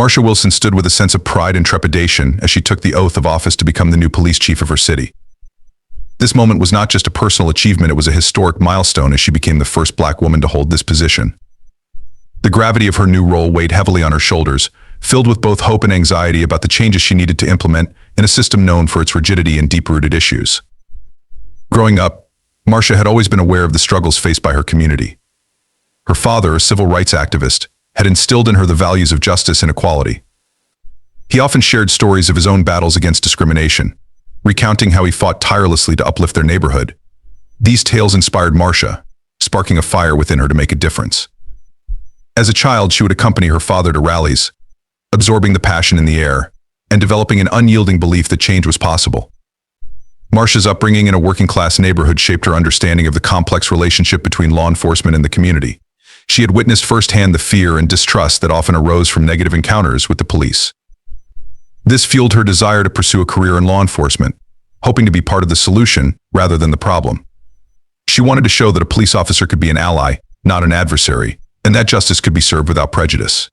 Marsha Wilson stood with a sense of pride and trepidation as she took the oath of office to become the new police chief of her city. This moment was not just a personal achievement, it was a historic milestone as she became the first Black woman to hold this position. The gravity of her new role weighed heavily on her shoulders, filled with both hope and anxiety about the changes she needed to implement in a system known for its rigidity and deep-rooted issues. Growing up, Marsha had always been aware of the struggles faced by her community. Her father, a civil rights activist, had instilled in her the values of justice and equality. He often shared stories of his own battles against discrimination, recounting how he fought tirelessly to uplift their neighborhood. These tales inspired Marsha, sparking a fire within her to make a difference. As a child, she would accompany her father to rallies, absorbing the passion in the air and developing an unyielding belief that change was possible. Marsha's upbringing in a working-class neighborhood shaped her understanding of the complex relationship between law enforcement and the community. She had witnessed firsthand the fear and distrust that often arose from negative encounters with the police. This fueled her desire to pursue a career in law enforcement, hoping to be part of the solution rather than the problem. She wanted to show that a police officer could be an ally, not an adversary, and that justice could be served without prejudice.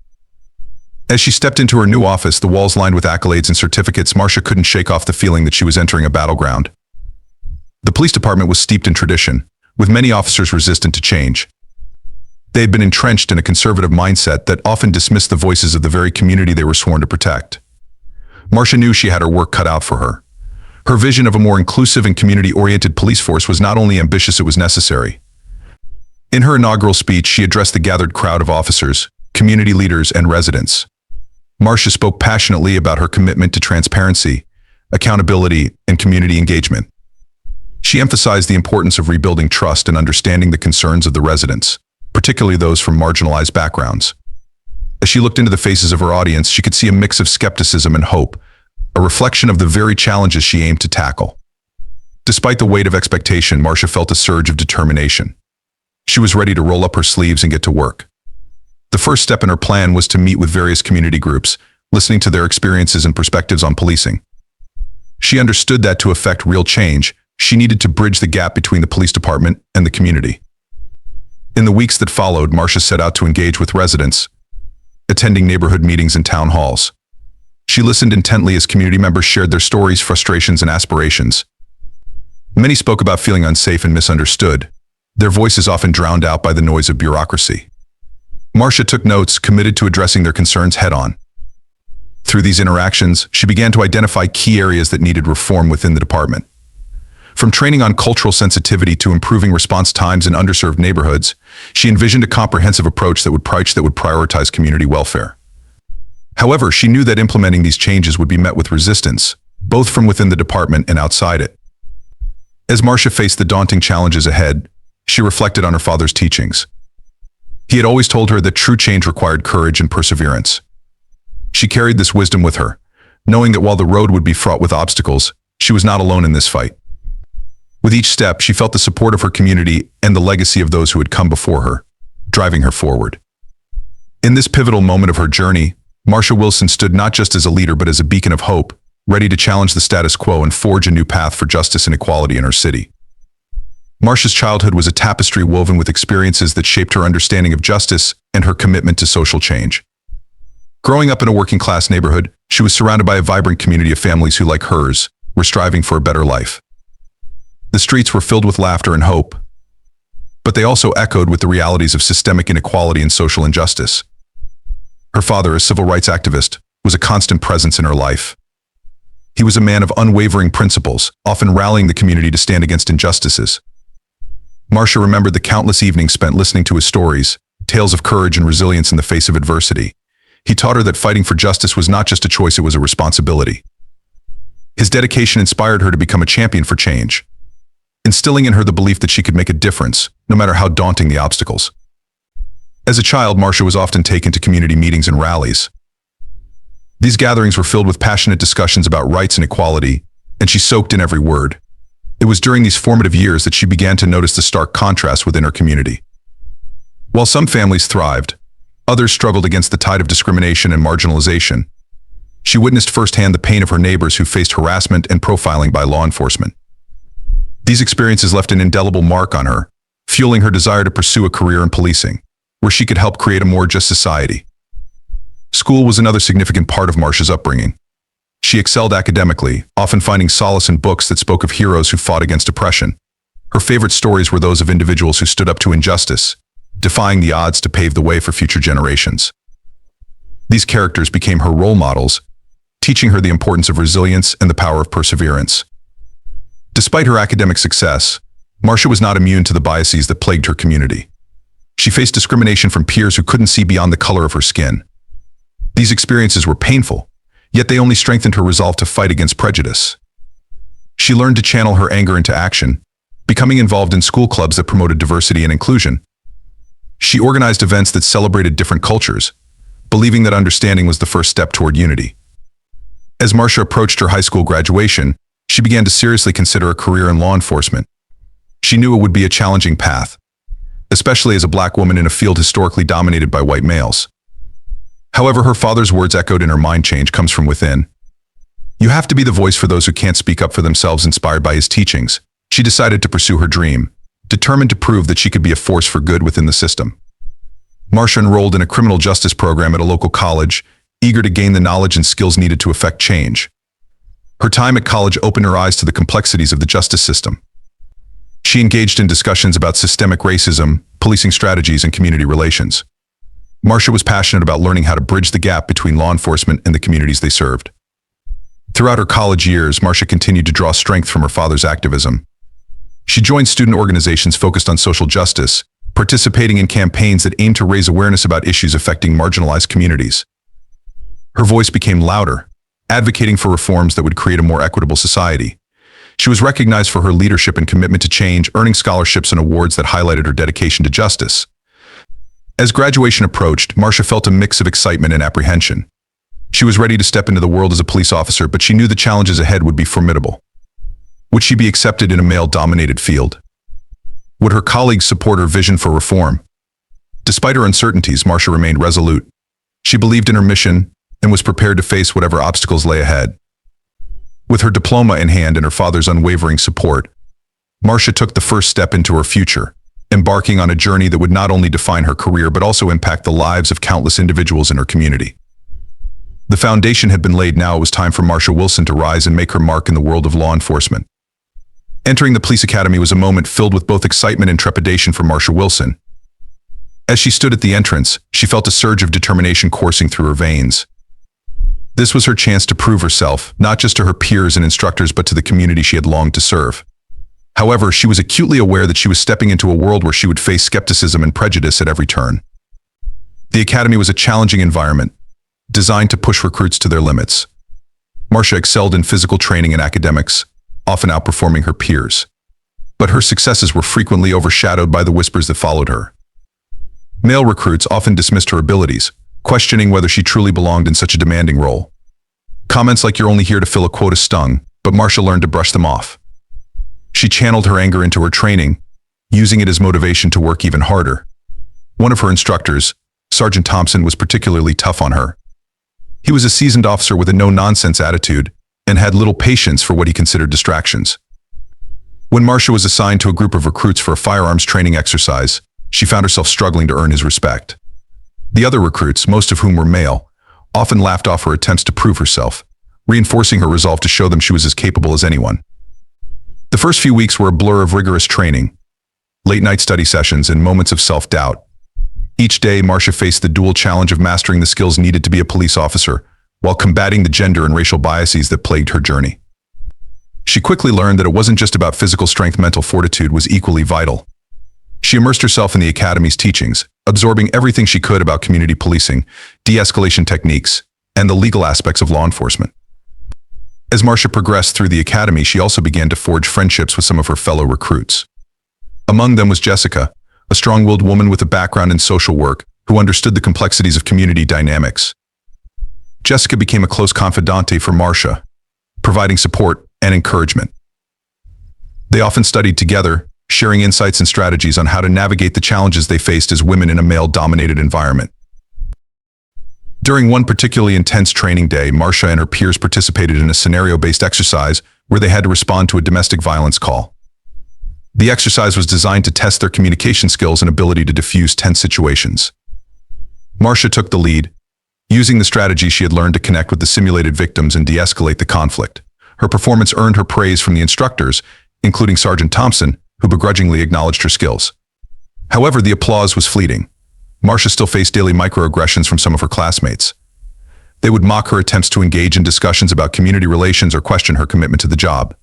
As she stepped into her new office, the walls lined with accolades and certificates, Marsha couldn't shake off the feeling that she was entering a battleground. The police department was steeped in tradition, with many officers resistant to change. They had been entrenched in a conservative mindset that often dismissed the voices of the very community they were sworn to protect. Marsha knew she had her work cut out for her. Her vision of a more inclusive and community-oriented police force was not only ambitious, it was necessary. In her inaugural speech, she addressed the gathered crowd of officers, community leaders, and residents. Marsha spoke passionately about her commitment to transparency, accountability, and community engagement. She emphasized the importance of rebuilding trust and understanding the concerns of the residents, particularly those from marginalized backgrounds. As she looked into the faces of her audience, she could see a mix of skepticism and hope, a reflection of the very challenges she aimed to tackle. Despite the weight of expectation, Marsha felt a surge of determination. She was ready to roll up her sleeves and get to work. The first step in her plan was to meet with various community groups, listening to their experiences and perspectives on policing. She understood that to effect real change, she needed to bridge the gap between the police department and the community. In the weeks that followed, Marsha set out to engage with residents, attending neighborhood meetings and town halls. She listened intently as community members shared their stories, frustrations, and aspirations. Many spoke about feeling unsafe and misunderstood, their voices often drowned out by the noise of bureaucracy. Marsha took notes, committed to addressing their concerns head-on. Through these interactions, she began to identify key areas that needed reform within the department. From training on cultural sensitivity to improving response times in underserved neighborhoods, she envisioned a comprehensive approach that would prioritize community welfare. However, she knew that implementing these changes would be met with resistance, both from within the department and outside it. As Marsha faced the daunting challenges ahead, she reflected on her father's teachings. He had always told her that true change required courage and perseverance. She carried this wisdom with her, knowing that while the road would be fraught with obstacles, she was not alone in this fight. With each step, she felt the support of her community and the legacy of those who had come before her, driving her forward. In this pivotal moment of her journey, Marsha Wilson stood not just as a leader but as a beacon of hope, ready to challenge the status quo and forge a new path for justice and equality in her city. Marsha's childhood was a tapestry woven with experiences that shaped her understanding of justice and her commitment to social change. Growing up in a working-class neighborhood, she was surrounded by a vibrant community of families who, like hers, were striving for a better life. The streets were filled with laughter and hope, but they also echoed with the realities of systemic inequality and social injustice. Her father, a civil rights activist, was a constant presence in her life. He was a man of unwavering principles, often rallying the community to stand against injustices. Marsha remembered the countless evenings spent listening to his stories, tales of courage and resilience in the face of adversity. He taught her that fighting for justice was not just a choice, it was a responsibility. His dedication inspired her to become a champion for change, instilling in her the belief that she could make a difference, no matter how daunting the obstacles. As a child, Marsha was often taken to community meetings and rallies. These gatherings were filled with passionate discussions about rights and equality, and she soaked in every word. It was during these formative years that she began to notice the stark contrast within her community. While some families thrived, others struggled against the tide of discrimination and marginalization. She witnessed firsthand the pain of her neighbors who faced harassment and profiling by law enforcement. These experiences left an indelible mark on her, fueling her desire to pursue a career in policing, where she could help create a more just society. School was another significant part of Marsha's upbringing. She excelled academically, often finding solace in books that spoke of heroes who fought against oppression. Her favorite stories were those of individuals who stood up to injustice, defying the odds to pave the way for future generations. These characters became her role models, teaching her the importance of resilience and the power of perseverance. Despite her academic success, Marsha was not immune to the biases that plagued her community. She faced discrimination from peers who couldn't see beyond the color of her skin. These experiences were painful, yet they only strengthened her resolve to fight against prejudice. She learned to channel her anger into action, becoming involved in school clubs that promoted diversity and inclusion. She organized events that celebrated different cultures, believing that understanding was the first step toward unity. As Marsha approached her high school graduation, she began to seriously consider a career in law enforcement. She knew it would be a challenging path, especially as a black woman in a field historically dominated by white males. However, her father's words echoed in her mind: change comes from within. You have to be the voice for those who can't speak up for themselves. Inspired by his teachings, she decided to pursue her dream, determined to prove that she could be a force for good within the system. Marsha enrolled in a criminal justice program at a local college, eager to gain the knowledge and skills needed to effect change. Her time at college opened her eyes to the complexities of the justice system. She engaged in discussions about systemic racism, policing strategies, and community relations. Marsha was passionate about learning how to bridge the gap between law enforcement and the communities they served. Throughout her college years, Marsha continued to draw strength from her father's activism. She joined student organizations focused on social justice, participating in campaigns that aimed to raise awareness about issues affecting marginalized communities. Her voice became louder, advocating for reforms that would create a more equitable society. She was recognized for her leadership and commitment to change, earning scholarships and awards that highlighted her dedication to justice. As graduation approached, Marsha felt a mix of excitement and apprehension. She was ready to step into the world as a police officer, but she knew the challenges ahead would be formidable. Would she be accepted in a male-dominated field? Would her colleagues support her vision for reform? Despite her uncertainties, Marsha remained resolute. She believed in her mission and was prepared to face whatever obstacles lay ahead. With her diploma in hand and her father's unwavering support, Marsha took the first step into her future, embarking on a journey that would not only define her career but also impact the lives of countless individuals in her community. The foundation had been laid. Now it was time for Marsha Wilson to rise and make her mark in the world of law enforcement. Entering the police academy was a moment filled with both excitement and trepidation for Marsha Wilson. As she stood at the entrance, she felt a surge of determination coursing through her veins. This was her chance to prove herself, not just to her peers and instructors, but to the community she had longed to serve. However, she was acutely aware that she was stepping into a world where she would face skepticism and prejudice at every turn. The academy was a challenging environment, designed to push recruits to their limits. Marsha excelled in physical training and academics, often outperforming her peers. But her successes were frequently overshadowed by the whispers that followed her. Male recruits often dismissed her abilities, questioning whether she truly belonged in such a demanding role. Comments like "you're only here to fill a quota" stung, but Marsha learned to brush them off. She channeled her anger into her training, using it as motivation to work even harder. One of her instructors, Sergeant Thompson, was particularly tough on her. He was a seasoned officer with a no-nonsense attitude and had little patience for what he considered distractions. When Marsha was assigned to a group of recruits for a firearms training exercise, she found herself struggling to earn his respect. The other recruits, most of whom were male, often laughed off her attempts to prove herself, reinforcing her resolve to show them she was as capable as anyone. The first few weeks were a blur of rigorous training, late-night study sessions, and moments of self-doubt. Each day, Marsha faced the dual challenge of mastering the skills needed to be a police officer, while combating the gender and racial biases that plagued her journey. She quickly learned that it wasn't just about physical strength. Mental fortitude was equally vital. She immersed herself in the academy's teachings, absorbing everything she could about community policing, de-escalation techniques, and the legal aspects of law enforcement. As Marsha progressed through the academy, she also began to forge friendships with some of her fellow recruits. Among them was Jessica, a strong-willed woman with a background in social work who understood the complexities of community dynamics. Jessica became a close confidante for Marsha, providing support and encouragement. They often studied together, sharing insights and strategies on how to navigate the challenges they faced as women in a male-dominated environment. During one particularly intense training day, Marsha and her peers participated in a scenario-based exercise where they had to respond to a domestic violence call. The exercise was designed to test their communication skills and ability to diffuse tense situations. Marsha took the lead, Using the strategy she had learned to connect with the simulated victims and de-escalate the conflict, her performance earned her praise from the instructors, including Sergeant Thompson, who begrudgingly acknowledged her skills. However, the applause was fleeting. Marcia still faced daily microaggressions from some of her classmates. They would mock her attempts to engage in discussions about community relations or question her commitment to the job.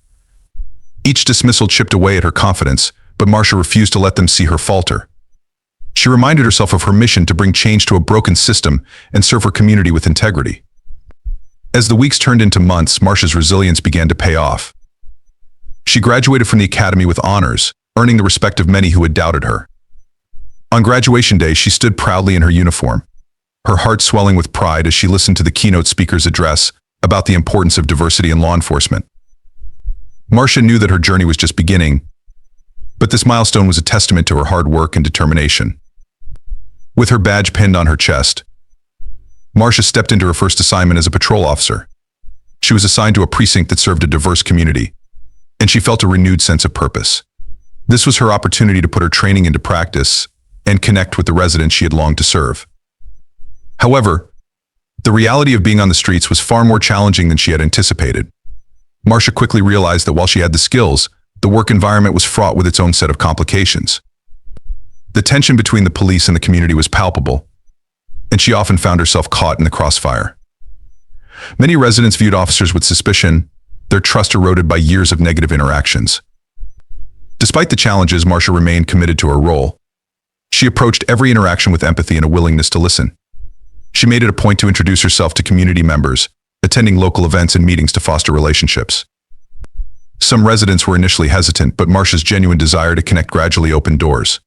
Each dismissal chipped away at her confidence, but Marcia refused to let them see her falter. She reminded herself of her mission to bring change to a broken system and serve her community with integrity. As the weeks turned into months, Marcia's resilience began to pay off. She graduated from the academy with honors, earning the respect of many who had doubted her. On graduation day, she stood proudly in her uniform, her heart swelling with pride as she listened to the keynote speaker's address about the importance of diversity in law enforcement. Marcia knew that her journey was just beginning, but this milestone was a testament to her hard work and determination. With her badge pinned on her chest, Marcia stepped into her first assignment as a patrol officer. She was assigned to a precinct that served a diverse community, and she felt a renewed sense of purpose. This was her opportunity to put her training into practice and connect with the residents she had longed to serve. However, the reality of being on the streets was far more challenging than she had anticipated. Marcia quickly realized that while she had the skills, the work environment was fraught with its own set of complications. The tension between the police and the community was palpable, and she often found herself caught in the crossfire. Many residents viewed officers with suspicion, their trust eroded by years of negative interactions. Despite the challenges, Marcia remained committed to her role. She approached every interaction with empathy and a willingness to listen. She made it a point to introduce herself to community members, attending local events and meetings to foster relationships. Some residents were initially hesitant, but Marcia's genuine desire to connect gradually opened doors.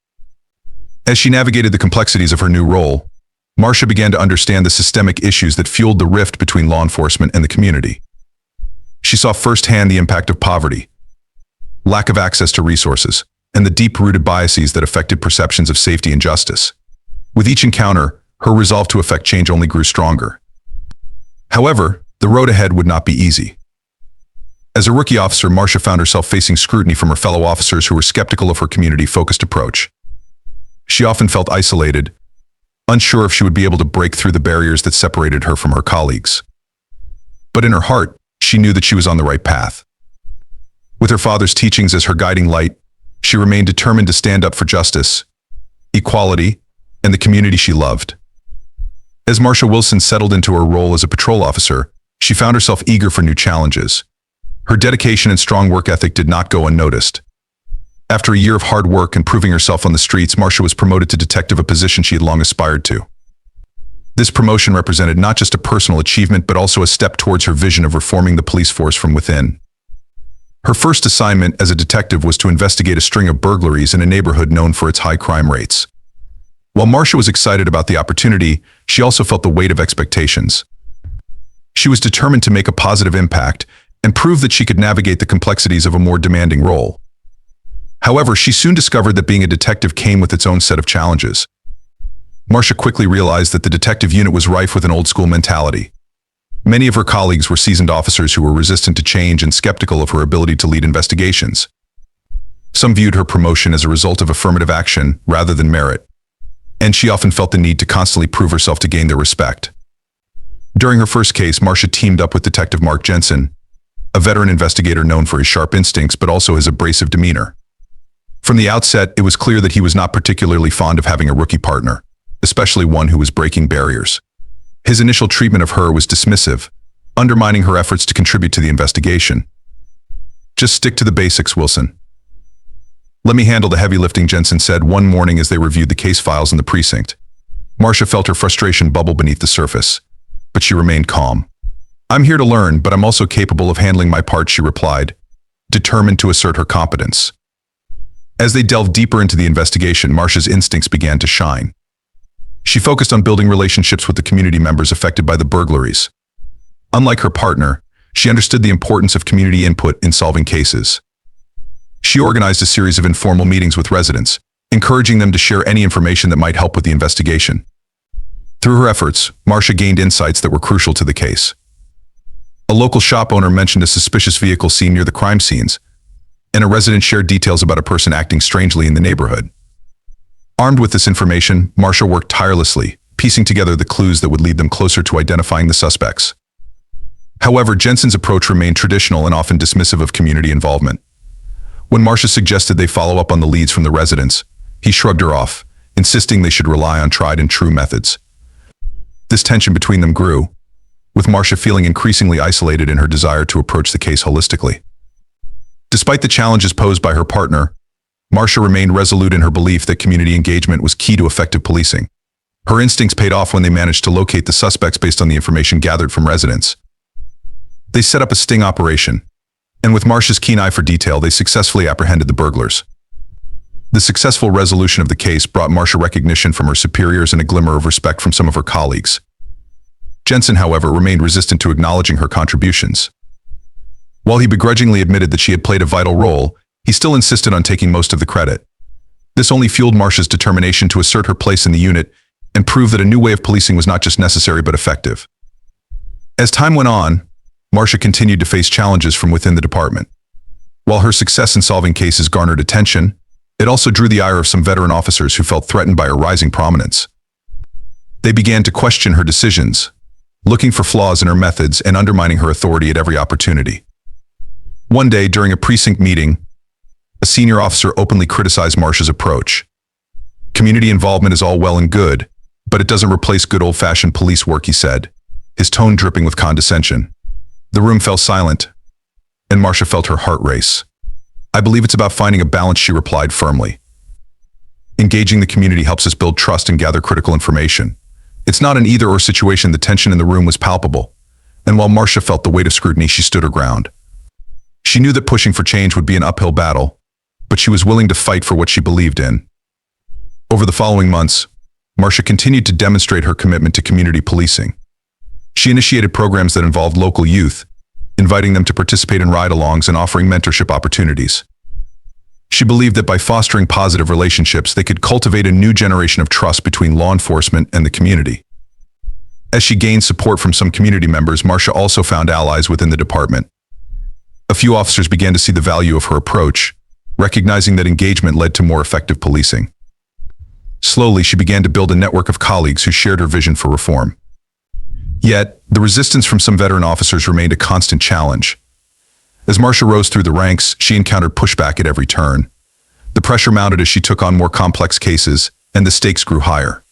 As she navigated the complexities of her new role, Marcia began to understand the systemic issues that fueled the rift between law enforcement and the community. She saw firsthand the impact of poverty, lack of access to resources, and the deep-rooted biases that affected perceptions of safety and justice. With each encounter, her resolve to effect change only grew stronger. However, the road ahead would not be easy. As a rookie officer, Marcia found herself facing scrutiny from her fellow officers who were skeptical of her community-focused approach. She often felt isolated, unsure if she would be able to break through the barriers that separated her from her colleagues. But in her heart, she knew that she was on the right path. With her father's teachings as her guiding light, she remained determined to stand up for justice, equality, and the community she loved. As Marcia Wilson settled into her role as a patrol officer, she found herself eager for new challenges. Her dedication and strong work ethic did not go unnoticed. After a year of hard work and proving herself on the streets, Marcia was promoted to detective, a position she had long aspired to. This promotion represented not just a personal achievement, but also a step towards her vision of reforming the police force from within. Her first assignment as a detective was to investigate a string of burglaries in a neighborhood known for its high crime rates. While Marcia was excited about the opportunity, she also felt the weight of expectations. She was determined to make a positive impact and prove that she could navigate the complexities of a more demanding role. However, she soon discovered that being a detective came with its own set of challenges. Marcia quickly realized that the detective unit was rife with an old-school mentality. Many of her colleagues were seasoned officers who were resistant to change and skeptical of her ability to lead investigations. Some viewed her promotion as a result of affirmative action rather than merit, and she often felt the need to constantly prove herself to gain their respect. During her first case, Marcia teamed up with Detective Mark Jensen, a veteran investigator known for his sharp instincts but also his abrasive demeanor. From the outset, it was clear that he was not particularly fond of having a rookie partner, especially one who was breaking barriers. His initial treatment of her was dismissive, undermining her efforts to contribute to the investigation. "Just stick to the basics, Wilson. Let me handle the heavy lifting," Jensen said one morning as they reviewed the case files in the precinct. Marcia felt her frustration bubble beneath the surface, but she remained calm. "I'm here to learn, but I'm also capable of handling my part," she replied, determined to assert her competence. As they delved deeper into the investigation, Marcia's instincts began to shine. She focused on building relationships with the community members affected by the burglaries. Unlike her partner, she understood the importance of community input in solving cases. She organized a series of informal meetings with residents, encouraging them to share any information that might help with the investigation. Through her efforts, Marcia gained insights that were crucial to the case. A local shop owner mentioned a suspicious vehicle seen near the crime scenes, and a resident shared details about a person acting strangely in the neighborhood. Armed with this information, Marcia worked tirelessly, piecing together the clues that would lead them closer to identifying the suspects. However, Jensen's approach remained traditional and often dismissive of community involvement. When Marcia suggested they follow up on the leads from the residents, he shrugged her off, insisting they should rely on tried and true methods. This tension between them grew, with Marcia feeling increasingly isolated in her desire to approach the case holistically. Despite the challenges posed by her partner, Marcia remained resolute in her belief that community engagement was key to effective policing. Her instincts paid off when they managed to locate the suspects based on the information gathered from residents. They set up a sting operation, and with Marcia's keen eye for detail, they successfully apprehended the burglars. The successful resolution of the case brought Marcia recognition from her superiors and a glimmer of respect from some of her colleagues. Jensen, however, remained resistant to acknowledging her contributions. While he begrudgingly admitted that she had played a vital role, he still insisted on taking most of the credit. This only fueled Marcia's determination to assert her place in the unit and prove that a new way of policing was not just necessary but effective. As time went on, Marcia continued to face challenges from within the department. While her success in solving cases garnered attention, it also drew the ire of some veteran officers who felt threatened by her rising prominence. They began to question her decisions, looking for flaws in her methods and undermining her authority at every opportunity. One day, during a precinct meeting, a senior officer openly criticized Marcia's approach. "Community involvement is all well and good, but it doesn't replace good old-fashioned police work," he said, his tone dripping with condescension. The room fell silent, and Marcia felt her heart race. "I believe it's about finding a balance," she replied firmly. "Engaging the community helps us build trust and gather critical information. It's not an either-or situation." The tension in the room was palpable, and while Marcia felt the weight of scrutiny, she stood her ground. She knew that pushing for change would be an uphill battle, but she was willing to fight for what she believed in. Over the following months, Marcia continued to demonstrate her commitment to community policing. She initiated programs that involved local youth, inviting them to participate in ride-alongs and offering mentorship opportunities. She believed that by fostering positive relationships, they could cultivate a new generation of trust between law enforcement and the community. As she gained support from some community members, Marcia also found allies within the department. A few officers began to see the value of her approach, recognizing that engagement led to more effective policing. Slowly, she began to build a network of colleagues who shared her vision for reform. Yet, the resistance from some veteran officers remained a constant challenge. As Marcia rose through the ranks, she encountered pushback at every turn. The pressure mounted as she took on more complex cases, and the stakes grew higher.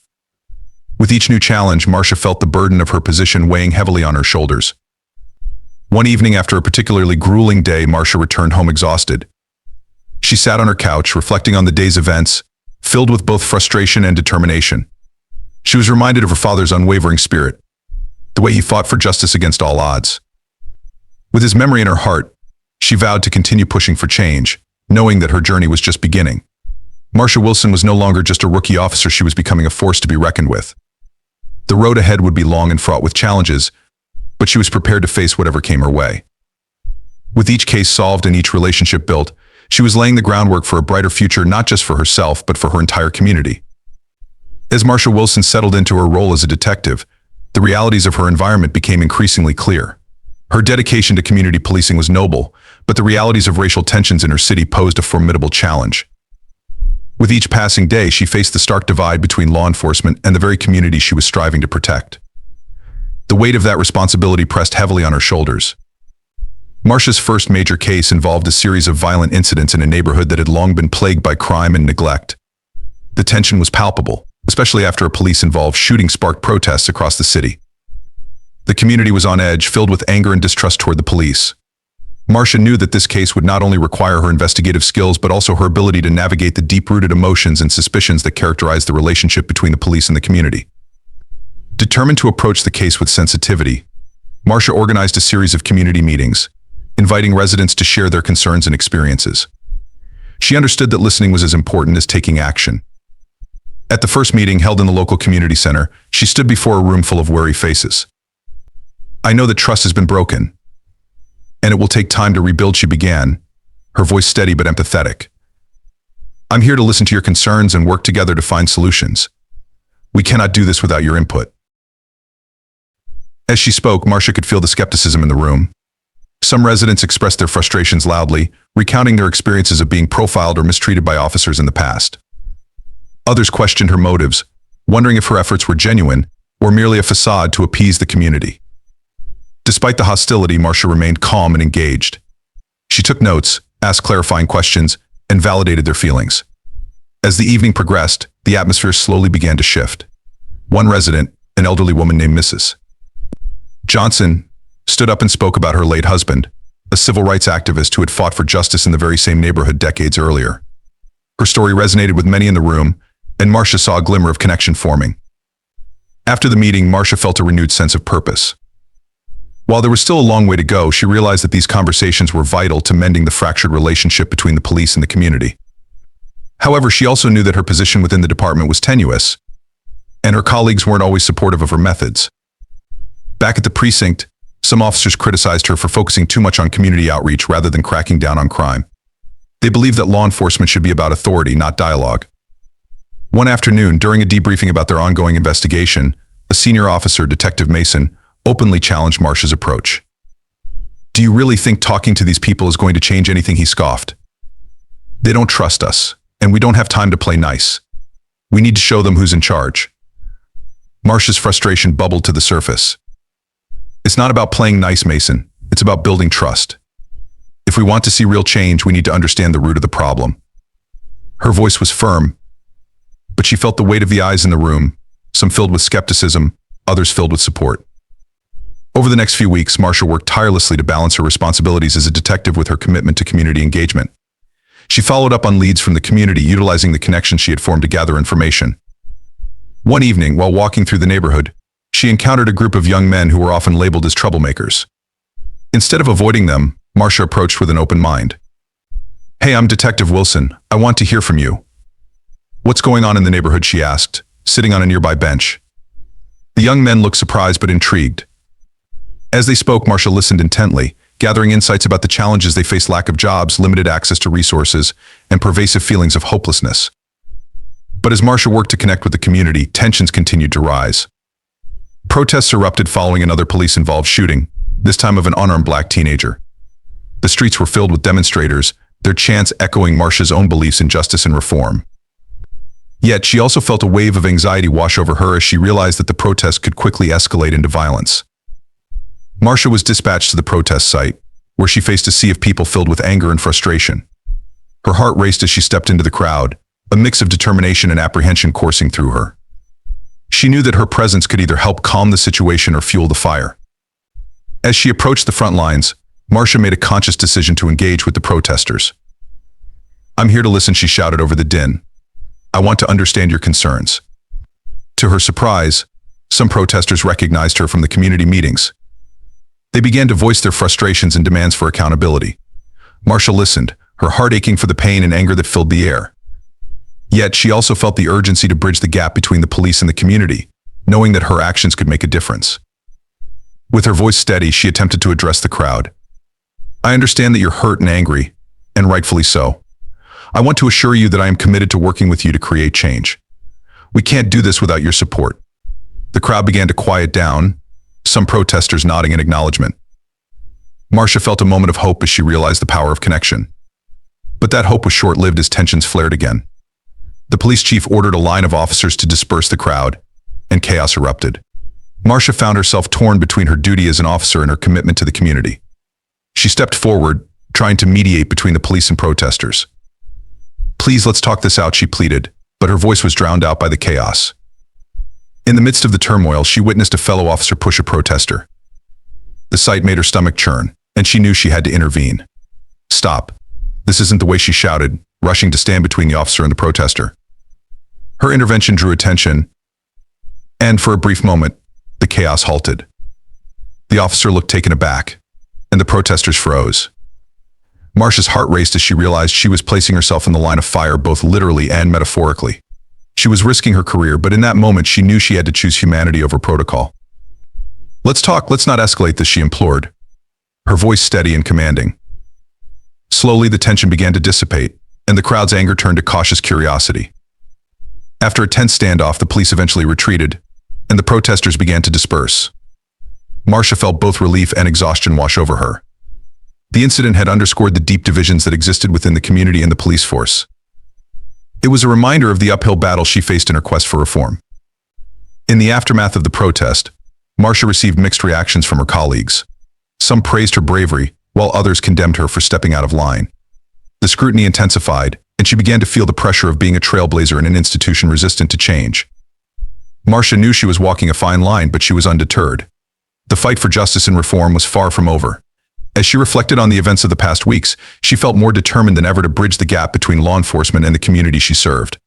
With each new challenge, Marcia felt the burden of her position weighing heavily on her shoulders. One evening, after a particularly grueling day, Marcia returned home exhausted. She sat on her couch, reflecting on the day's events, filled with both frustration and determination. She was reminded of her father's unwavering spirit, the way he fought for justice against all odds. With his memory in her heart, she vowed to continue pushing for change, knowing that her journey was just beginning. Marcia Wilson was no longer just a rookie officer, she was becoming a force to be reckoned with. The road ahead would be long and fraught with challenges, but she was prepared to face whatever came her way. With each case solved and each relationship built, she was laying the groundwork for a brighter future, not just for herself, but for her entire community. As Marcia Wilson settled into her role as a detective, the realities of her environment became increasingly clear. Her dedication to community policing was noble, but the realities of racial tensions in her city posed a formidable challenge. With each passing day, she faced the stark divide between law enforcement and the very community she was striving to protect. The weight of that responsibility pressed heavily on her shoulders. Marcia's first major case involved a series of violent incidents in a neighborhood that had long been plagued by crime and neglect. The tension was palpable, especially after a police-involved shooting sparked protests across the city. The community was on edge, filled with anger and distrust toward the police. Marcia knew that this case would not only require her investigative skills, but also her ability to navigate the deep-rooted emotions and suspicions that characterized the relationship between the police and the community. Determined to approach the case with sensitivity, Marcia organized a series of community meetings, inviting residents to share their concerns and experiences. She understood that listening was as important as taking action. At the first meeting, held in the local community center, she stood before a room full of weary faces. "I know that trust has been broken, and it will take time to rebuild," she began, her voice steady but empathetic. "I'm here to listen to your concerns and work together to find solutions. We cannot do this without your input." As she spoke, Marcia could feel the skepticism in the room. Some residents expressed their frustrations loudly, recounting their experiences of being profiled or mistreated by officers in the past. Others questioned her motives, wondering if her efforts were genuine or merely a facade to appease the community. Despite the hostility, Marcia remained calm and engaged. She took notes, asked clarifying questions, and validated their feelings. As the evening progressed, the atmosphere slowly began to shift. One resident, an elderly woman named Mrs. Johnson, stood up and spoke about her late husband, a civil rights activist who had fought for justice in the very same neighborhood decades earlier. Her story resonated with many in the room, and Marcia saw a glimmer of connection forming. After the meeting, Marcia felt a renewed sense of purpose. While there was still a long way to go, she realized that these conversations were vital to mending the fractured relationship between the police and the community. However, she also knew that her position within the department was tenuous, and her colleagues weren't always supportive of her methods. Back at the precinct, some officers criticized her for focusing too much on community outreach rather than cracking down on crime. They believed that law enforcement should be about authority, not dialogue. One afternoon, during a debriefing about their ongoing investigation, a senior officer, Detective Mason, openly challenged Marcia's approach. "Do you really think talking to these people is going to change anything?" he scoffed. "They don't trust us, and we don't have time to play nice. We need to show them who's in charge." Marcia's frustration bubbled to the surface. "It's not about playing nice, Mason. It's about building trust. If we want to see real change, we need to understand the root of the problem." Her voice was firm, but she felt the weight of the eyes in the room, some filled with skepticism, others filled with support. Over the next few weeks, Marcia worked tirelessly to balance her responsibilities as a detective with her commitment to community engagement. She followed up on leads from the community, utilizing the connections she had formed to gather information. One evening, while walking through the neighborhood, she encountered a group of young men who were often labeled as troublemakers. Instead of avoiding them, Marcia approached with an open mind. "Hey, I'm Detective Wilson. I want to hear from you." "What's going on in the neighborhood?" she asked, sitting on a nearby bench. The young men looked surprised but intrigued. As they spoke, Marcia listened intently, gathering insights about the challenges they face: lack of jobs, limited access to resources, and pervasive feelings of hopelessness. But as Marcia worked to connect with the community, tensions continued to rise. Protests erupted following another police-involved shooting, this time of an unarmed black teenager. The streets were filled with demonstrators, their chants echoing Marcia's own beliefs in justice and reform. Yet she also felt a wave of anxiety wash over her as she realized that the protests could quickly escalate into violence. Marcia was dispatched to the protest site, where she faced a sea of people filled with anger and frustration. Her heart raced as she stepped into the crowd, a mix of determination and apprehension coursing through her. She knew that her presence could either help calm the situation or fuel the fire. As she approached the front lines, Marcia made a conscious decision to engage with the protesters. "I'm here to listen," she shouted over the din. "I want to understand your concerns." To her surprise, some protesters recognized her from the community meetings. They began to voice their frustrations and demands for accountability. Marcia listened, her heart aching for the pain and anger that filled the air. Yet she also felt the urgency to bridge the gap between the police and the community, knowing that her actions could make a difference. With her voice steady, she attempted to address the crowd. "I understand that you're hurt and angry, and rightfully so. I want to assure you that I am committed to working with you to create change. We can't do this without your support." The crowd began to quiet down, some protesters nodding in acknowledgement. Marcia felt a moment of hope as she realized the power of connection. But that hope was short-lived as tensions flared again. The police chief ordered a line of officers to disperse the crowd, and chaos erupted. Marcia found herself torn between her duty as an officer and her commitment to the community. She stepped forward, trying to mediate between the police and protesters. "Please, let's talk this out," she pleaded, but her voice was drowned out by the chaos. In the midst of the turmoil, she witnessed a fellow officer push a protester. The sight made her stomach churn, and she knew she had to intervene. "Stop. This isn't the way," she shouted, rushing to stand between the officer and the protester. Her intervention drew attention, and for a brief moment, the chaos halted. The officer looked taken aback, and the protesters froze. Marcia's heart raced as she realized she was placing herself in the line of fire both literally and metaphorically. She was risking her career, but in that moment she knew she had to choose humanity over protocol. "Let's talk, let's not escalate this," she implored, her voice steady and commanding. Slowly the tension began to dissipate, and the crowd's anger turned to cautious curiosity. After a tense standoff, the police eventually retreated, and the protesters began to disperse. Marcia felt both relief and exhaustion wash over her. The incident had underscored the deep divisions that existed within the community and the police force. It was a reminder of the uphill battle she faced in her quest for reform. In the aftermath of the protest, Marcia received mixed reactions from her colleagues. Some praised her bravery, while others condemned her for stepping out of line. The scrutiny intensified, and she began to feel the pressure of being a trailblazer in an institution resistant to change. Marcia knew she was walking a fine line, but she was undeterred. The fight for justice and reform was far from over. As she reflected on the events of the past weeks, she felt more determined than ever to bridge the gap between law enforcement and the community she served.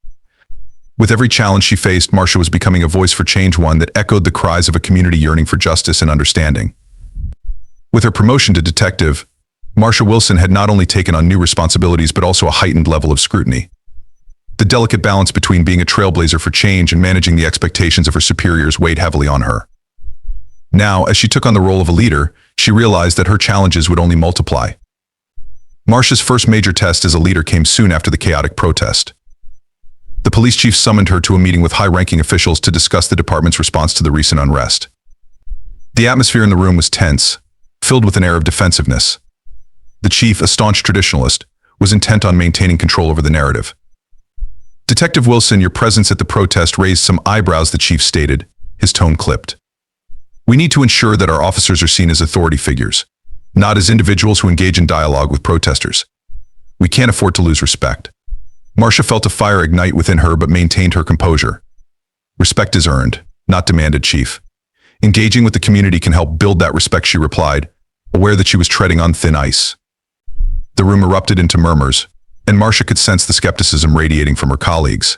With every challenge she faced, Marcia was becoming a voice for change, one that echoed the cries of a community yearning for justice and understanding. With her promotion to detective, Marcia Wilson had not only taken on new responsibilities but also a heightened level of scrutiny. The delicate balance between being a trailblazer for change and managing the expectations of her superiors weighed heavily on her. Now, as she took on the role of a leader, she realized that her challenges would only multiply. Marcia's first major test as a leader came soon after the chaotic protest. The police chief summoned her to a meeting with high-ranking officials to discuss the department's response to the recent unrest. The atmosphere in the room was tense, filled with an air of defensiveness. The chief, a staunch traditionalist, was intent on maintaining control over the narrative. "Detective Wilson, your presence at the protest raised some eyebrows," the chief stated, his tone clipped. "We need to ensure that our officers are seen as authority figures, not as individuals who engage in dialogue with protesters. We can't afford to lose respect." Marcia felt a fire ignite within her but maintained her composure. "Respect is earned, not demanded, Chief. Engaging with the community can help build that respect," she replied, aware that she was treading on thin ice. The room erupted into murmurs, and Marcia could sense the skepticism radiating from her colleagues.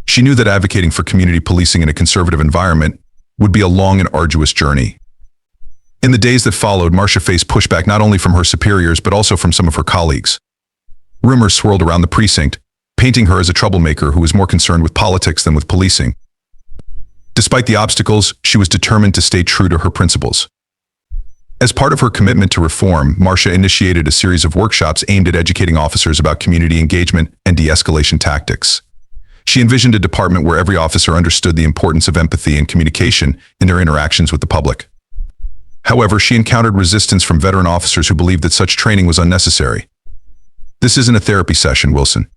She knew that advocating for community policing in a conservative environment would be a long and arduous journey. In the days that followed, Marcia faced pushback not only from her superiors but also from some of her colleagues. Rumors swirled around the precinct, painting her as a troublemaker who was more concerned with politics than with policing. Despite the obstacles, she was determined to stay true to her principles. As part of her commitment to reform, Marcia initiated a series of workshops aimed at educating officers about community engagement and de-escalation tactics. She envisioned a department where every officer understood the importance of empathy and communication in their interactions with the public. However, she encountered resistance from veteran officers who believed that such training was unnecessary. "This isn't a therapy session, Wilson.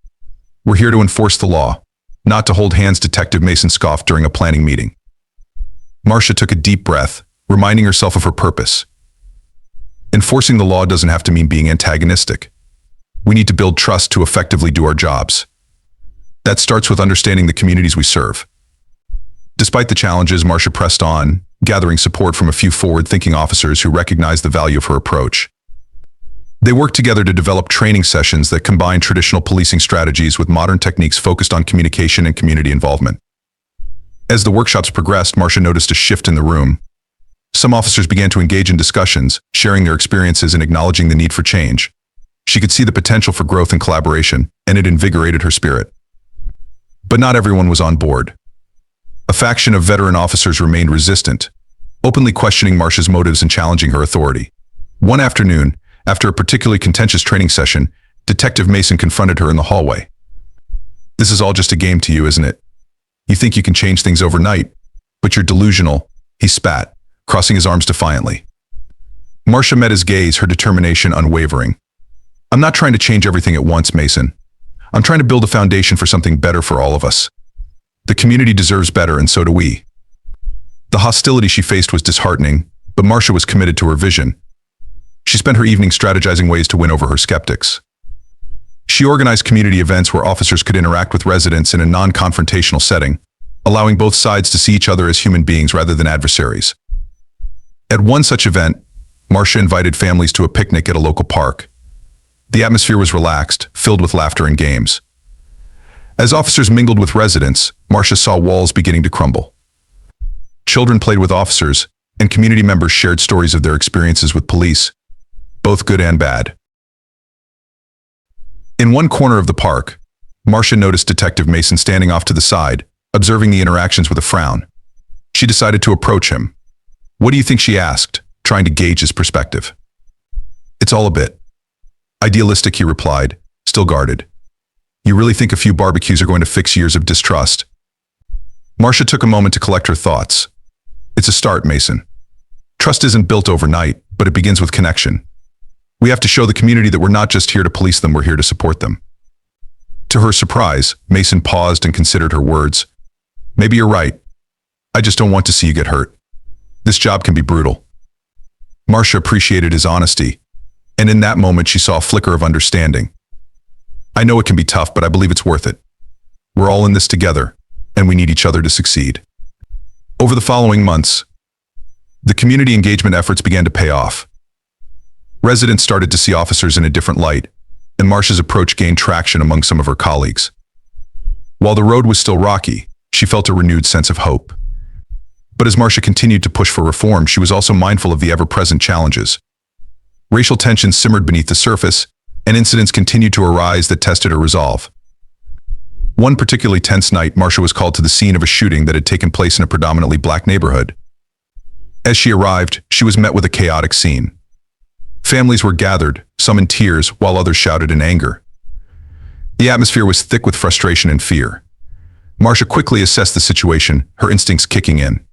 We're here to enforce the law, not to hold hands," Detective Mason scoffed during a planning meeting. Marcia took a deep breath, reminding herself of her purpose. Enforcing the law doesn't have to mean being antagonistic. We need to build trust to effectively do our jobs. That starts with understanding the communities we serve. Despite the challenges, Marcia pressed on, gathering support from a few forward-thinking officers who recognized the value of her approach. They worked together to develop training sessions that combined traditional policing strategies with modern techniques focused on communication and community involvement. As the workshops progressed, Marcia noticed a shift in the room. Some officers began to engage in discussions, sharing their experiences and acknowledging the need for change. She could see the potential for growth and collaboration, and it invigorated her spirit. But not everyone was on board. A faction of veteran officers remained resistant, openly questioning Marcia's motives and challenging her authority. One afternoon, after a particularly contentious training session, Detective Mason confronted her in the hallway. "This is all just a game to you, isn't it? You think you can change things overnight, but you're delusional," he spat, crossing his arms defiantly. Marcia met his gaze, her determination unwavering. "I'm not trying to change everything at once, Mason. I'm trying to build a foundation for something better for all of us. The community deserves better, and so do we." The hostility she faced was disheartening, but Marcia was committed to her vision. She spent her evening strategizing ways to win over her skeptics. She organized community events where officers could interact with residents in a non-confrontational setting, allowing both sides to see each other as human beings rather than adversaries. At one such event, Marcia invited families to a picnic at a local park. The atmosphere was relaxed, filled with laughter and games. As officers mingled with residents, Marcia saw walls beginning to crumble. Children played with officers, and community members shared stories of their experiences with police, both good and bad. In one corner of the park, Marcia noticed Detective Mason standing off to the side, observing the interactions with a frown. She decided to approach him. "What do you think?" she asked, trying to gauge his perspective. "It's all a bit idealistic," he replied, still guarded. "You really think a few barbecues are going to fix years of distrust?" Marcia took a moment to collect her thoughts. "It's a start, Mason. Trust isn't built overnight, but it begins with connection. We have to show the community that we're not just here to police them, we're here to support them." To her surprise, Mason paused and considered her words. "Maybe you're right. I just don't want to see you get hurt. This job can be brutal. Marcia appreciated his honesty, and in that moment she saw a flicker of understanding. I know it can be tough, but I believe it's worth it. We're all in this together, and we need each other to succeed. Over the following months, the community engagement efforts began to pay off. Residents started to see officers in a different light, and Marcia's approach gained traction among some of her colleagues. While the road was still rocky, she felt a renewed sense of hope. But as Marcia continued to push for reform, she was also mindful of the ever-present challenges. Racial tensions simmered beneath the surface, and incidents continued to arise that tested her resolve. One particularly tense night, Marcia was called to the scene of a shooting that had taken place in a predominantly black neighborhood. As she arrived, she was met with a chaotic scene. Families were gathered, some in tears, while others shouted in anger. The atmosphere was thick with frustration and fear. Marcia quickly assessed the situation, her instincts kicking in.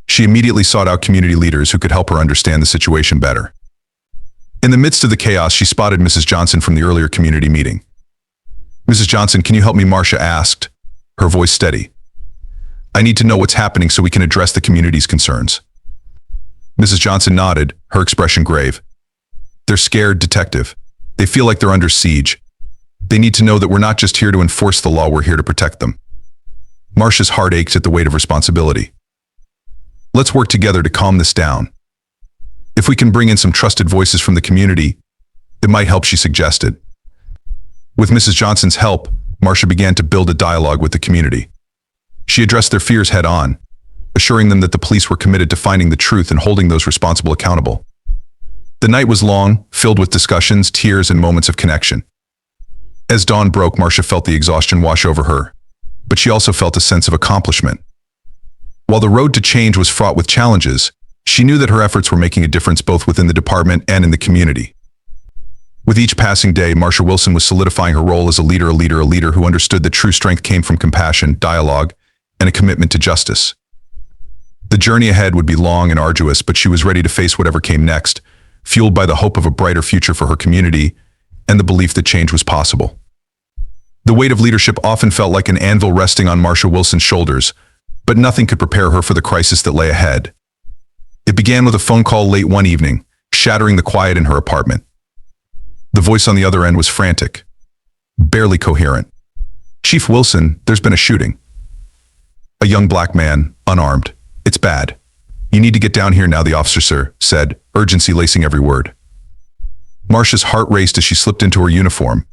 She immediately sought out community leaders who could help her understand the situation better. In the midst of the chaos, she spotted Mrs. Johnson from the earlier community meeting. "Mrs. Johnson, can you help me?" Marcia asked, her voice steady. "I need to know what's happening so we can address the community's concerns." Mrs. Johnson nodded, her expression grave. "They're scared, Detective. They feel like they're under siege. They need to know that we're not just here to enforce the law, we're here to protect them." Marcia's heart ached at the weight of responsibility. "Let's work together to calm this down. If we can bring in some trusted voices from the community, it might help," she suggested. With Mrs. Johnson's help, Marcia began to build a dialogue with the community. She addressed their fears head-on, assuring them that the police were committed to finding the truth and holding those responsible accountable. The night was long, filled with discussions, tears, and moments of connection. As dawn broke, Marcia felt the exhaustion wash over her, but she also felt a sense of accomplishment. While the road to change was fraught with challenges, she knew that her efforts were making a difference both within the department and in the community. With each passing day, Marcia Wilson was solidifying her role as a leader who understood that true strength came from compassion, dialogue, and a commitment to justice. The journey ahead would be long and arduous, but she was ready to face whatever came next, fueled by the hope of a brighter future for her community and the belief that change was possible. The weight of leadership often felt like an anvil resting on Marcia Wilson's shoulders, but nothing could prepare her for the crisis that lay ahead. It began with a phone call late one evening, shattering the quiet in her apartment. The voice on the other end was frantic, barely coherent. "Chief Wilson, there's been a shooting." A young black man, unarmed. "It's bad. You need to get down here now," the officer said, urgency lacing every word. Marcia's heart raced as she slipped into her uniform,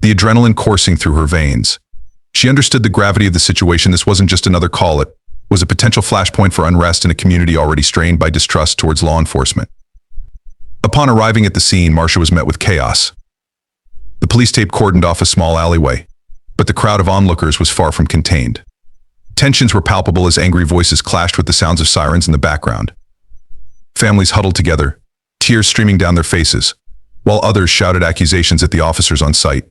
the adrenaline coursing through her veins. She understood the gravity of the situation. This wasn't just another call, it was a potential flashpoint for unrest in a community already strained by distrust towards law enforcement. Upon arriving at the scene, Marcia was met with chaos. The police tape cordoned off a small alleyway, but the crowd of onlookers was far from contained. Tensions were palpable as angry voices clashed with the sounds of sirens in the background. Families huddled together, tears streaming down their faces, while others shouted accusations at the officers on site.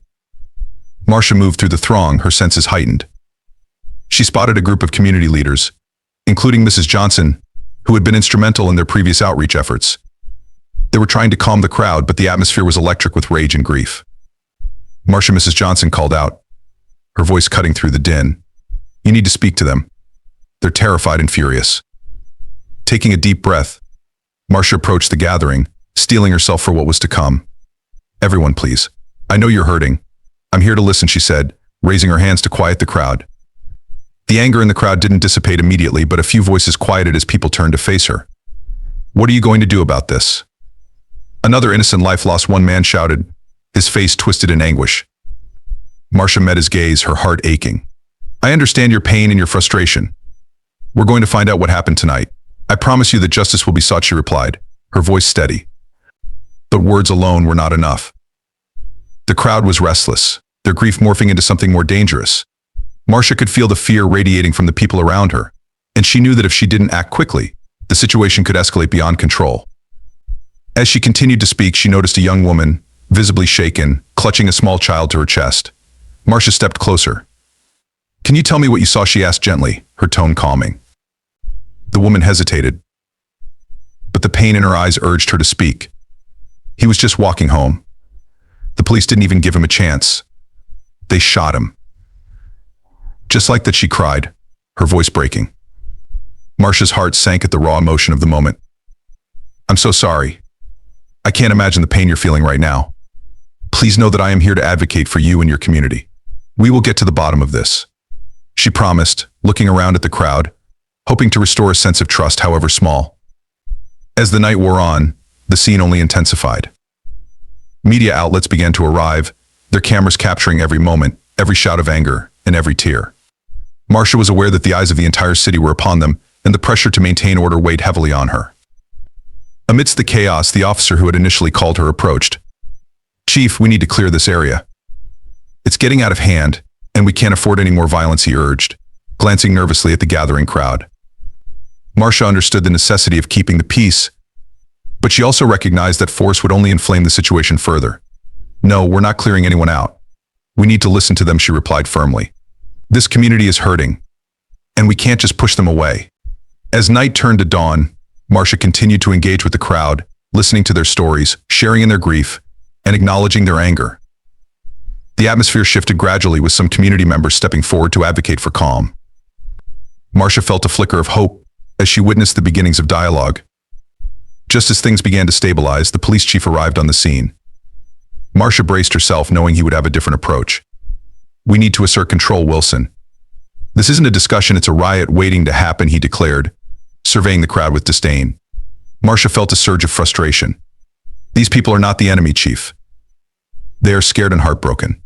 Marcia moved through the throng, her senses heightened. She spotted a group of community leaders, including Mrs. Johnson, who had been instrumental in their previous outreach efforts. They were trying to calm the crowd, but the atmosphere was electric with rage and grief. Marcia, Mrs. Johnson called out, her voice cutting through the din. "You need to speak to them. They're terrified and furious." Taking a deep breath, Marcia approached the gathering, steeling herself for what was to come. "Everyone, please. I know you're hurting. I'm here to listen," she said, raising her hands to quiet the crowd. The anger in the crowd didn't dissipate immediately, but a few voices quieted as people turned to face her. "What are you going to do about this?" Another innocent life lost, one man shouted, his face twisted in anguish. Marcia met his gaze, her heart aching. "I understand your pain and your frustration. We're going to find out what happened tonight. I promise you that justice will be sought," she replied, her voice steady. But words alone were not enough. The crowd was restless, their grief morphing into something more dangerous. Marcia could feel the fear radiating from the people around her, and she knew that if she didn't act quickly, the situation could escalate beyond control. As she continued to speak, she noticed a young woman, visibly shaken, clutching a small child to her chest. Marcia stepped closer. "Can you tell me what you saw?" she asked gently, her tone calming. The woman hesitated, but the pain in her eyes urged her to speak. "He was just walking home. The police didn't even give him a chance. They shot him." Just like that, she cried, her voice breaking. Marcia's heart sank at the raw emotion of the moment. I'm so sorry. I can't imagine the pain you're feeling right now. Please know that I am here to advocate for you and your community. We will get to the bottom of this, she promised, looking around at the crowd, hoping to restore a sense of trust, however small. As the night wore on, the scene only intensified. Media outlets began to arrive, their cameras capturing every moment, every shout of anger, and every tear. Marcia was aware that the eyes of the entire city were upon them, and the pressure to maintain order weighed heavily on her. Amidst the chaos, the officer who had initially called her approached. "Chief, we need to clear this area. It's getting out of hand, and we can't afford any more violence," he urged, glancing nervously at the gathering crowd. Marcia understood the necessity of keeping the peace, but she also recognized that force would only inflame the situation further. "No, we're not clearing anyone out. We need to listen to them," she replied firmly. "This community is hurting, and we can't just push them away." As night turned to dawn, Marcia continued to engage with the crowd, listening to their stories, sharing in their grief, and acknowledging their anger. The atmosphere shifted gradually, with some community members stepping forward to advocate for calm. Marcia felt a flicker of hope as she witnessed the beginnings of dialogue. Just as things began to stabilize, the police chief arrived on the scene. Marcia braced herself, knowing he would have a different approach. "We need to assert control, Wilson. This isn't a discussion, it's a riot waiting to happen," he declared, surveying the crowd with disdain. Marcia felt a surge of frustration. "These people are not the enemy, Chief. They are scared and heartbroken.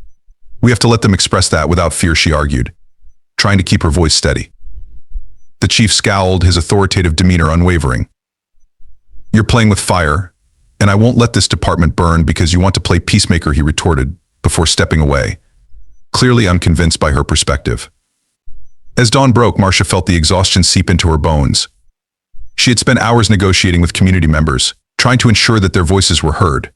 We have to let them express that without fear," she argued, trying to keep her voice steady. The chief scowled, his authoritative demeanor unwavering. "You're playing with fire, and I won't let this department burn because you want to play peacemaker," he retorted, before stepping away, clearly unconvinced by her perspective. As dawn broke, Marcia felt the exhaustion seep into her bones. She had spent hours negotiating with community members, trying to ensure that their voices were heard.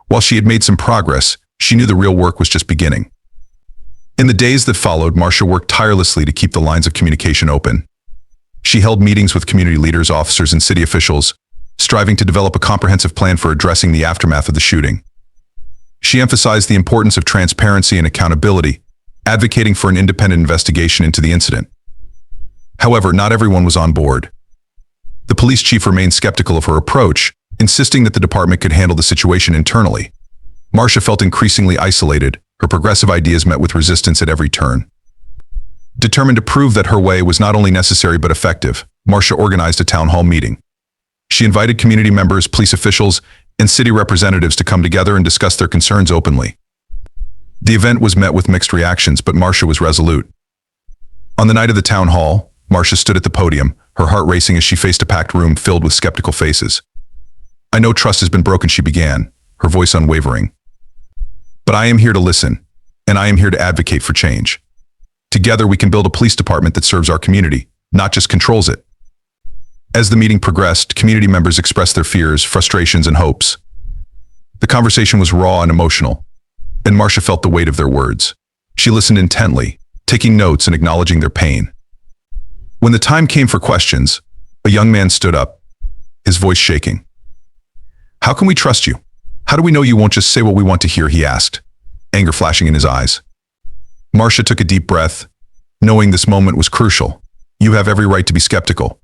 While she had made some progress, she knew the real work was just beginning. In the days that followed, Marcia worked tirelessly to keep the lines of communication open. She held meetings with community leaders, officers, and city officials, striving to develop a comprehensive plan for addressing the aftermath of the shooting. She emphasized the importance of transparency and accountability, advocating for an independent investigation into the incident. However, not everyone was on board. The police chief remained skeptical of her approach, insisting that the department could handle the situation internally. Marcia felt increasingly isolated, her progressive ideas met with resistance at every turn. Determined to prove that her way was not only necessary but effective, Marcia organized a town hall meeting. She invited community members, police officials, and city representatives to come together and discuss their concerns openly. The event was met with mixed reactions, but Marcia was resolute. On the night of the town hall, Marcia stood at the podium, her heart racing as she faced a packed room filled with skeptical faces. "I know trust has been broken," she began, her voice unwavering. "But I am here to listen, and I am here to advocate for change. Together we can build a police department that serves our community, not just controls it." As the meeting progressed, community members expressed their fears, frustrations, and hopes. The conversation was raw and emotional, and Marcia felt the weight of their words. She listened intently, taking notes and acknowledging their pain. When the time came for questions, a young man stood up, his voice shaking. "How can we trust you? How do we know you won't just say what we want to hear?" he asked, anger flashing in his eyes. Marcia took a deep breath, knowing this moment was crucial. "You have every right to be skeptical.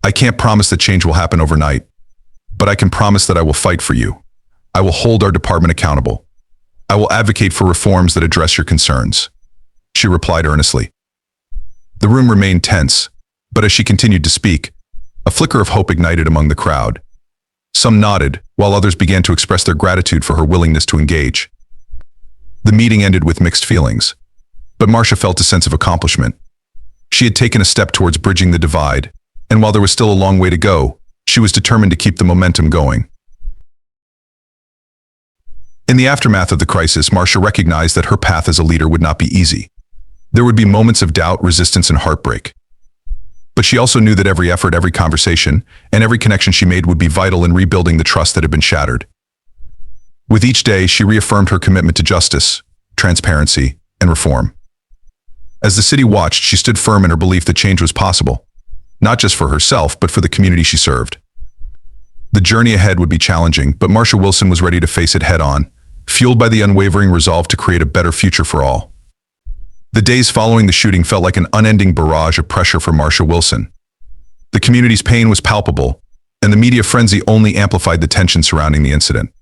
I can't promise that change will happen overnight, but I can promise that I will fight for you. I will hold our department accountable. I will advocate for reforms that address your concerns," she replied earnestly. The room remained tense, but as she continued to speak, a flicker of hope ignited among the crowd. Some nodded, while others began to express their gratitude for her willingness to engage. The meeting ended with mixed feelings, but Marcia felt a sense of accomplishment. She had taken a step towards bridging the divide, and while there was still a long way to go, she was determined to keep the momentum going. In the aftermath of the crisis, Marcia recognized that her path as a leader would not be easy. There would be moments of doubt, resistance, and heartbreak. But she also knew that every effort, every conversation, and every connection she made would be vital in rebuilding the trust that had been shattered. With each day, she reaffirmed her commitment to justice, transparency, and reform. As the city watched, she stood firm in her belief that change was possible, not just for herself, but for the community she served. The journey ahead would be challenging, but Marcia Wilson was ready to face it head-on, fueled by the unwavering resolve to create a better future for all. The days following the shooting felt like an unending barrage of pressure for Marcia Wilson. The community's pain was palpable, and the media frenzy only amplified the tension surrounding the incident.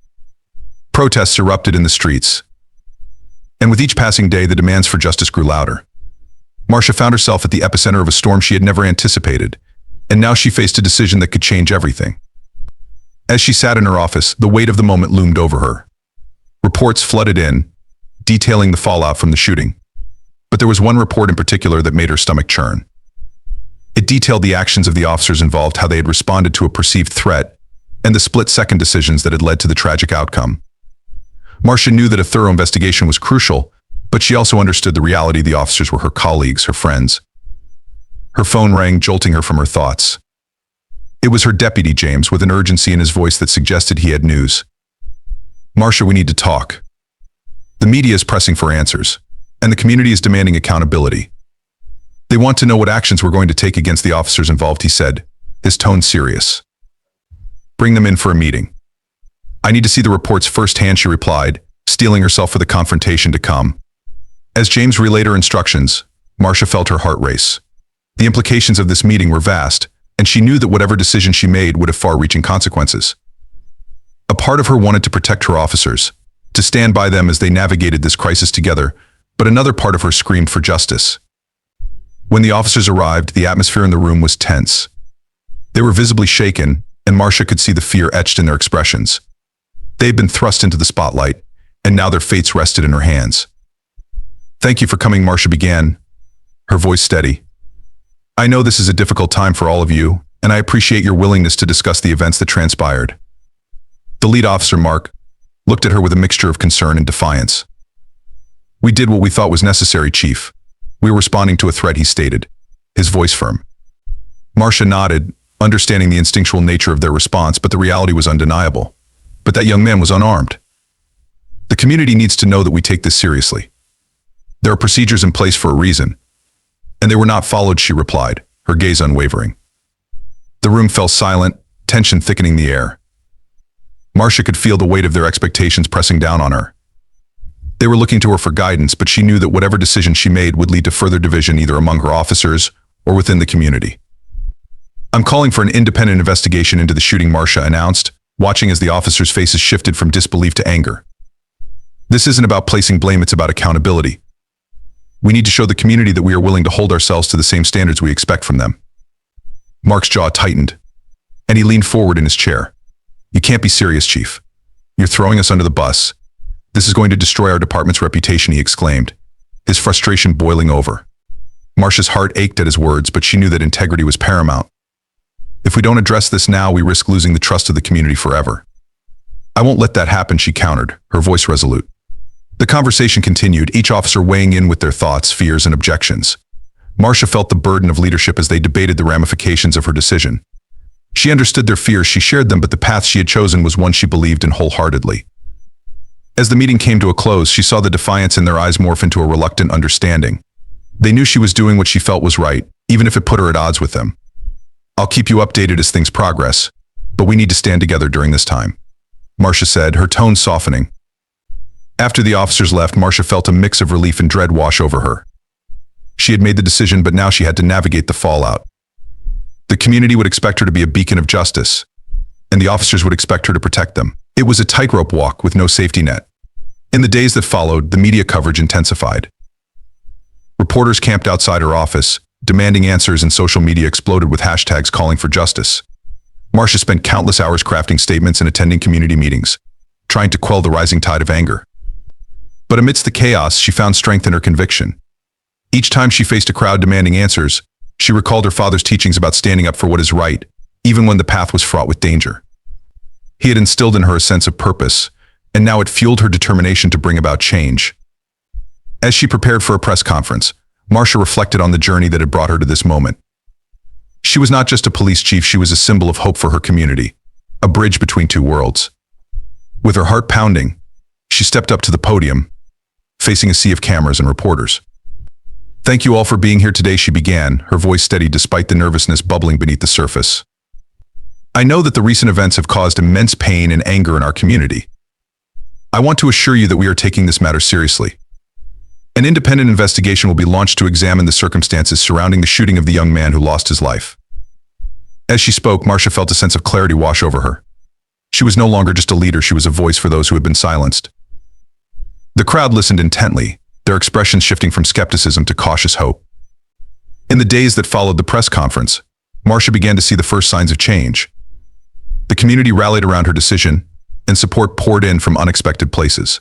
Protests erupted in the streets, and with each passing day, the demands for justice grew louder. Marcia found herself at the epicenter of a storm she had never anticipated, and now she faced a decision that could change everything. As she sat in her office, the weight of the moment loomed over her. Reports flooded in, detailing the fallout from the shooting. But there was one report in particular that made her stomach churn. It detailed the actions of the officers involved, how they had responded to a perceived threat, and the split-second decisions that had led to the tragic outcome. Marcia knew that a thorough investigation was crucial, but she also understood the reality the officers were her colleagues, her friends. Her phone rang, jolting her from her thoughts. It was her deputy, James, with an urgency in his voice that suggested he had news. "Marcia, we need to talk. The media is pressing for answers, and the community is demanding accountability. They want to know what actions we're going to take against the officers involved," he said, his tone serious. "Bring them in for a meeting." "I need to see the reports firsthand," she replied, steeling herself for the confrontation to come. As James relayed her instructions, Marcia felt her heart race. The implications of this meeting were vast, and she knew that whatever decision she made would have far-reaching consequences. A part of her wanted to protect her officers, to stand by them as they navigated this crisis together, but another part of her screamed for justice. When the officers arrived, the atmosphere in the room was tense. They were visibly shaken, and Marcia could see the fear etched in their expressions. They had been thrust into the spotlight, and now their fates rested in her hands. "Thank you for coming," Marcia began, her voice steady. "I know this is a difficult time for all of you, and I appreciate your willingness to discuss the events that transpired." The lead officer, Mark, looked at her with a mixture of concern and defiance. "We did what we thought was necessary, Chief. We were responding to a threat," he stated, his voice firm. Marcia nodded, understanding the instinctual nature of their response, but the reality was undeniable. But that young man was unarmed. "The community needs to know that we take this seriously. There are procedures in place for a reason, and they were not followed," she replied, her gaze unwavering. The room fell silent, tension thickening the air. Marcia could feel the weight of their expectations pressing down on her. They were looking to her for guidance, but she knew that whatever decision she made would lead to further division either among her officers or within the community. "I'm calling for an independent investigation into the shooting," Marcia announced, watching as the officers' faces shifted from disbelief to anger. "This isn't about placing blame, it's about accountability. We need to show the community that we are willing to hold ourselves to the same standards we expect from them." Mark's jaw tightened, and he leaned forward in his chair. "You can't be serious, Chief. You're throwing us under the bus. This is going to destroy our department's reputation," he exclaimed, his frustration boiling over. Marcia's heart ached at his words, but she knew that integrity was paramount. "If we don't address this now, we risk losing the trust of the community forever." "I won't let that happen," she countered, her voice resolute. The conversation continued, each officer weighing in with their thoughts, fears, and objections. Marcia felt the burden of leadership as they debated the ramifications of her decision. She understood their fears, she shared them, but the path she had chosen was one she believed in wholeheartedly. As the meeting came to a close, she saw the defiance in their eyes morph into a reluctant understanding. They knew she was doing what she felt was right, even if it put her at odds with them. "I'll keep you updated as things progress, but we need to stand together during this time," Marcia said, her tone softening. After the officers left, Marcia felt a mix of relief and dread wash over her. She had made the decision, but now she had to navigate the fallout. The community would expect her to be a beacon of justice, and the officers would expect her to protect them. It was a tightrope walk with no safety net. In the days that followed, the media coverage intensified. Reporters camped outside her office, demanding answers, and social media exploded with hashtags calling for justice. Marcia spent countless hours crafting statements and attending community meetings, trying to quell the rising tide of anger. But amidst the chaos, she found strength in her conviction. Each time she faced a crowd demanding answers, she recalled her father's teachings about standing up for what is right, even when the path was fraught with danger. He had instilled in her a sense of purpose, and now it fueled her determination to bring about change. As she prepared for a press conference, Marcia reflected on the journey that had brought her to this moment. She was not just a police chief, she was a symbol of hope for her community, a bridge between two worlds. With her heart pounding, she stepped up to the podium, facing a sea of cameras and reporters. "Thank you all for being here today," she began, her voice steady despite the nervousness bubbling beneath the surface. "I know that the recent events have caused immense pain and anger in our community. I want to assure you that we are taking this matter seriously. An independent investigation will be launched to examine the circumstances surrounding the shooting of the young man who lost his life. As she spoke, Marcia felt a sense of clarity wash over her. She was no longer just a leader, she was a voice for those who had been silenced. The crowd listened intently, their expressions shifting from skepticism to cautious hope. In the days that followed the press conference, Marcia began to see the first signs of change. The community rallied around her decision, and support poured in from unexpected places.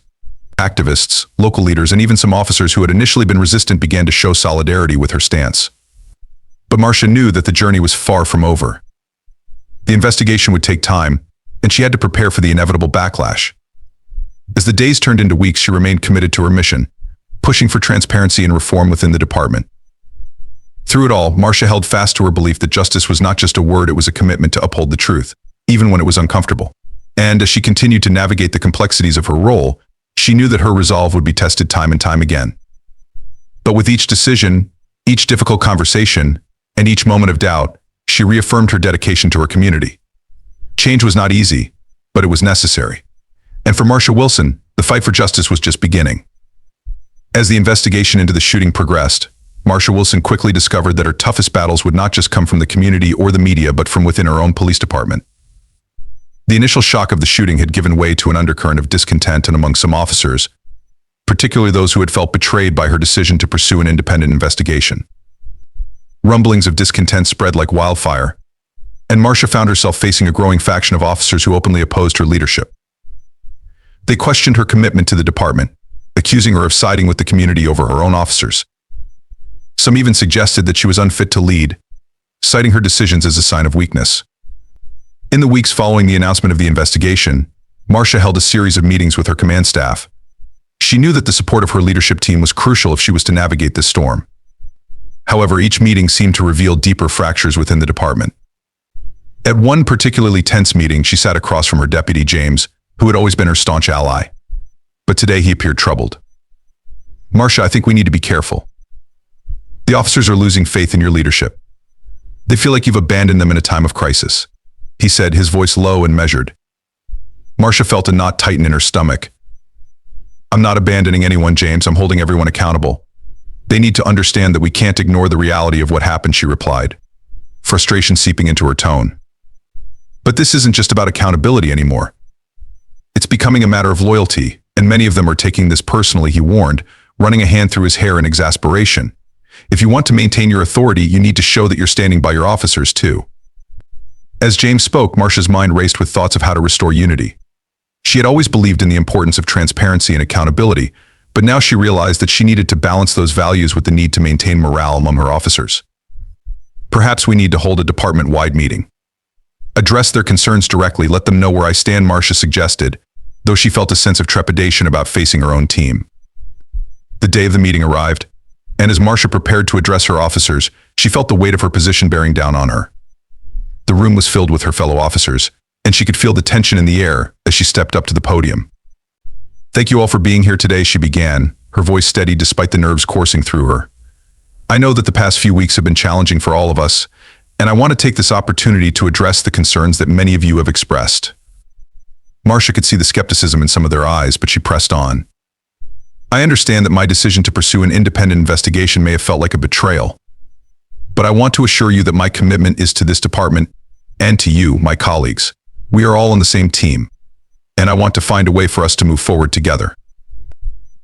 Activists, local leaders, and even some officers who had initially been resistant began to show solidarity with her stance. But Marcia knew that the journey was far from over. The investigation would take time, and she had to prepare for the inevitable backlash. As the days turned into weeks, she remained committed to her mission, pushing for transparency and reform within the department. Through it all, Marcia held fast to her belief that justice was not just a word, it was a commitment to uphold the truth, even when it was uncomfortable. And as she continued to navigate the complexities of her role, she knew that her resolve would be tested time and time again. But with each decision, each difficult conversation, and each moment of doubt, she reaffirmed her dedication to her community. Change was not easy, but it was necessary. And for Marcia Wilson, the fight for justice was just beginning. As the investigation into the shooting progressed, Marcia Wilson quickly discovered that her toughest battles would not just come from the community or the media, but from within her own police department. The initial shock of the shooting had given way to an undercurrent of discontent among some officers, particularly those who had felt betrayed by her decision to pursue an independent investigation. Rumblings of discontent spread like wildfire, and Marcia found herself facing a growing faction of officers who openly opposed her leadership. They questioned her commitment to the department, accusing her of siding with the community over her own officers. Some even suggested that she was unfit to lead, citing her decisions as a sign of weakness. In the weeks following the announcement of the investigation, Marcia held a series of meetings with her command staff. She knew that the support of her leadership team was crucial if she was to navigate this storm. However, each meeting seemed to reveal deeper fractures within the department. At one particularly tense meeting, she sat across from her deputy, James, who had always been her staunch ally. But today he appeared troubled. "Marcia, I think we need to be careful. The officers are losing faith in your leadership. They feel like you've abandoned them in a time of crisis," he said, his voice low and measured. Marcia felt a knot tighten in her stomach. "I'm not abandoning anyone, James. I'm holding everyone accountable. They need to understand that we can't ignore the reality of what happened," she replied, frustration seeping into her tone. "But this isn't just about accountability anymore. It's becoming a matter of loyalty, and many of them are taking this personally," he warned, running a hand through his hair in exasperation. "If you want to maintain your authority, you need to show that you're standing by your officers too." As James spoke, Marcia's mind raced with thoughts of how to restore unity. She had always believed in the importance of transparency and accountability, but now she realized that she needed to balance those values with the need to maintain morale among her officers. "Perhaps we need to hold a department-wide meeting. Address their concerns directly, let them know where I stand," Marcia suggested, though she felt a sense of trepidation about facing her own team. The day of the meeting arrived, and as Marcia prepared to address her officers, she felt the weight of her position bearing down on her. The room was filled with her fellow officers, and she could feel the tension in the air as she stepped up to the podium. "Thank you all for being here today," she began, her voice steady despite the nerves coursing through her. "I know that the past few weeks have been challenging for all of us, and I want to take this opportunity to address the concerns that many of you have expressed." Marcia could see the skepticism in some of their eyes, but she pressed on. "I understand that my decision to pursue an independent investigation may have felt like a betrayal, but I want to assure you that my commitment is to this department and to you, my colleagues. We are all on the same team, and I want to find a way for us to move forward together."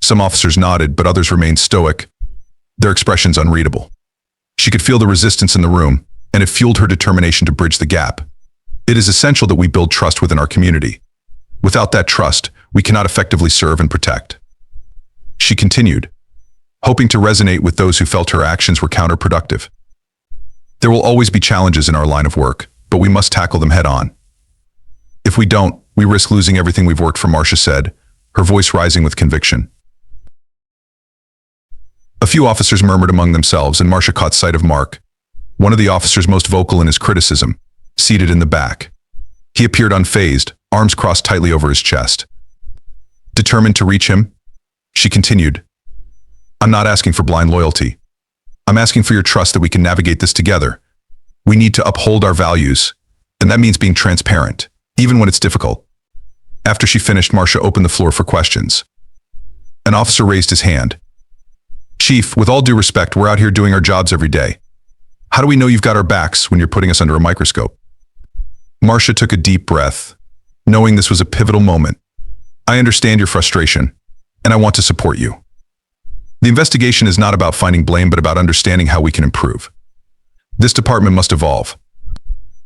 Some officers nodded, but others remained stoic, their expressions unreadable. She could feel the resistance in the room, and it fueled her determination to bridge the gap. It is essential that we build trust within our community. Without that trust, we cannot effectively serve and protect. She continued, hoping to resonate with those who felt her actions were counterproductive. "There will always be challenges in our line of work, but we must tackle them head on. If we don't, we risk losing everything we've worked for," Marcia said, her voice rising with conviction. A few officers murmured among themselves, and Marcia caught sight of Mark, one of the officers most vocal in his criticism, seated in the back. He appeared unfazed, arms crossed tightly over his chest. Determined to reach him, she continued, "I'm not asking for blind loyalty. I'm asking for your trust that we can navigate this together. We need to uphold our values, and that means being transparent, even when it's difficult." After she finished, Marcia opened the floor for questions. An officer raised his hand. "Chief, with all due respect, we're out here doing our jobs every day. How do we know you've got our backs when you're putting us under a microscope? Marcia took a deep breath, knowing this was a pivotal moment. I understand your frustration, and I want to support you. The investigation is not about finding blame, but about understanding how we can improve. This department must evolve.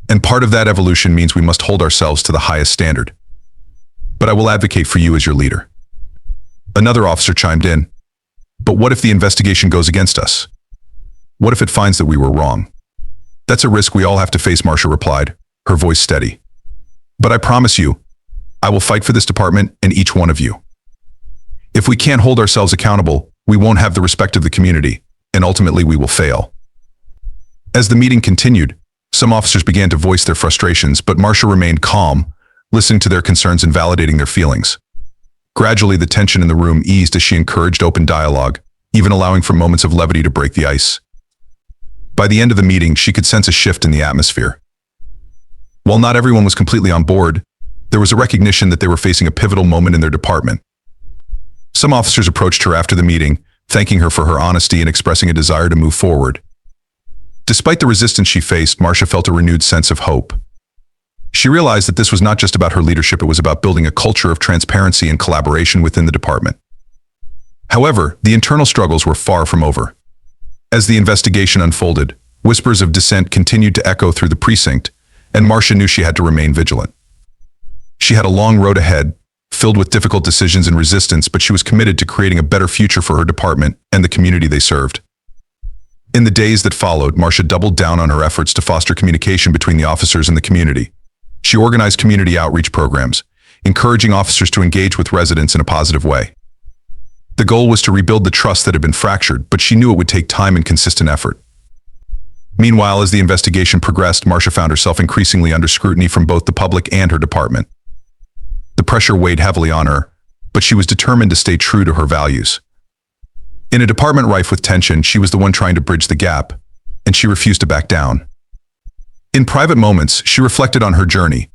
And part of that evolution means we must hold ourselves to the highest standard. But I will advocate for you as your leader. Another officer chimed in. But what if the investigation goes against us? What if it finds that we were wrong? That's a risk we all have to face, Marcia replied, her voice steady. But I promise you, I will fight for this department and each one of you. If we can't hold ourselves accountable, we won't have the respect of the community, and ultimately we will fail. As the meeting continued, some officers began to voice their frustrations, but Marcia remained calm, listening to their concerns and validating their feelings. Gradually, the tension in the room eased as she encouraged open dialogue, even allowing for moments of levity to break the ice. By the end of the meeting, she could sense a shift in the atmosphere. While not everyone was completely on board, there was a recognition that they were facing a pivotal moment in their department. Some officers approached her after the meeting, thanking her for her honesty and expressing a desire to move forward. Despite the resistance she faced, Marcia felt a renewed sense of hope. She realized that this was not just about her leadership, it was about building a culture of transparency and collaboration within the department. However, the internal struggles were far from over. As the investigation unfolded, whispers of dissent continued to echo through the precinct, and Marcia knew she had to remain vigilant. She had a long road ahead, filled with difficult decisions and resistance, but she was committed to creating a better future for her department and the community they served. In the days that followed, Marcia doubled down on her efforts to foster communication between the officers and the community. She organized community outreach programs, encouraging officers to engage with residents in a positive way. The goal was to rebuild the trust that had been fractured, but she knew it would take time and consistent effort. Meanwhile, as the investigation progressed, Marcia found herself increasingly under scrutiny from both the public and her department. The pressure weighed heavily on her, but she was determined to stay true to her values. In a department rife with tension, she was the one trying to bridge the gap, and she refused to back down. In private moments, she reflected on her journey,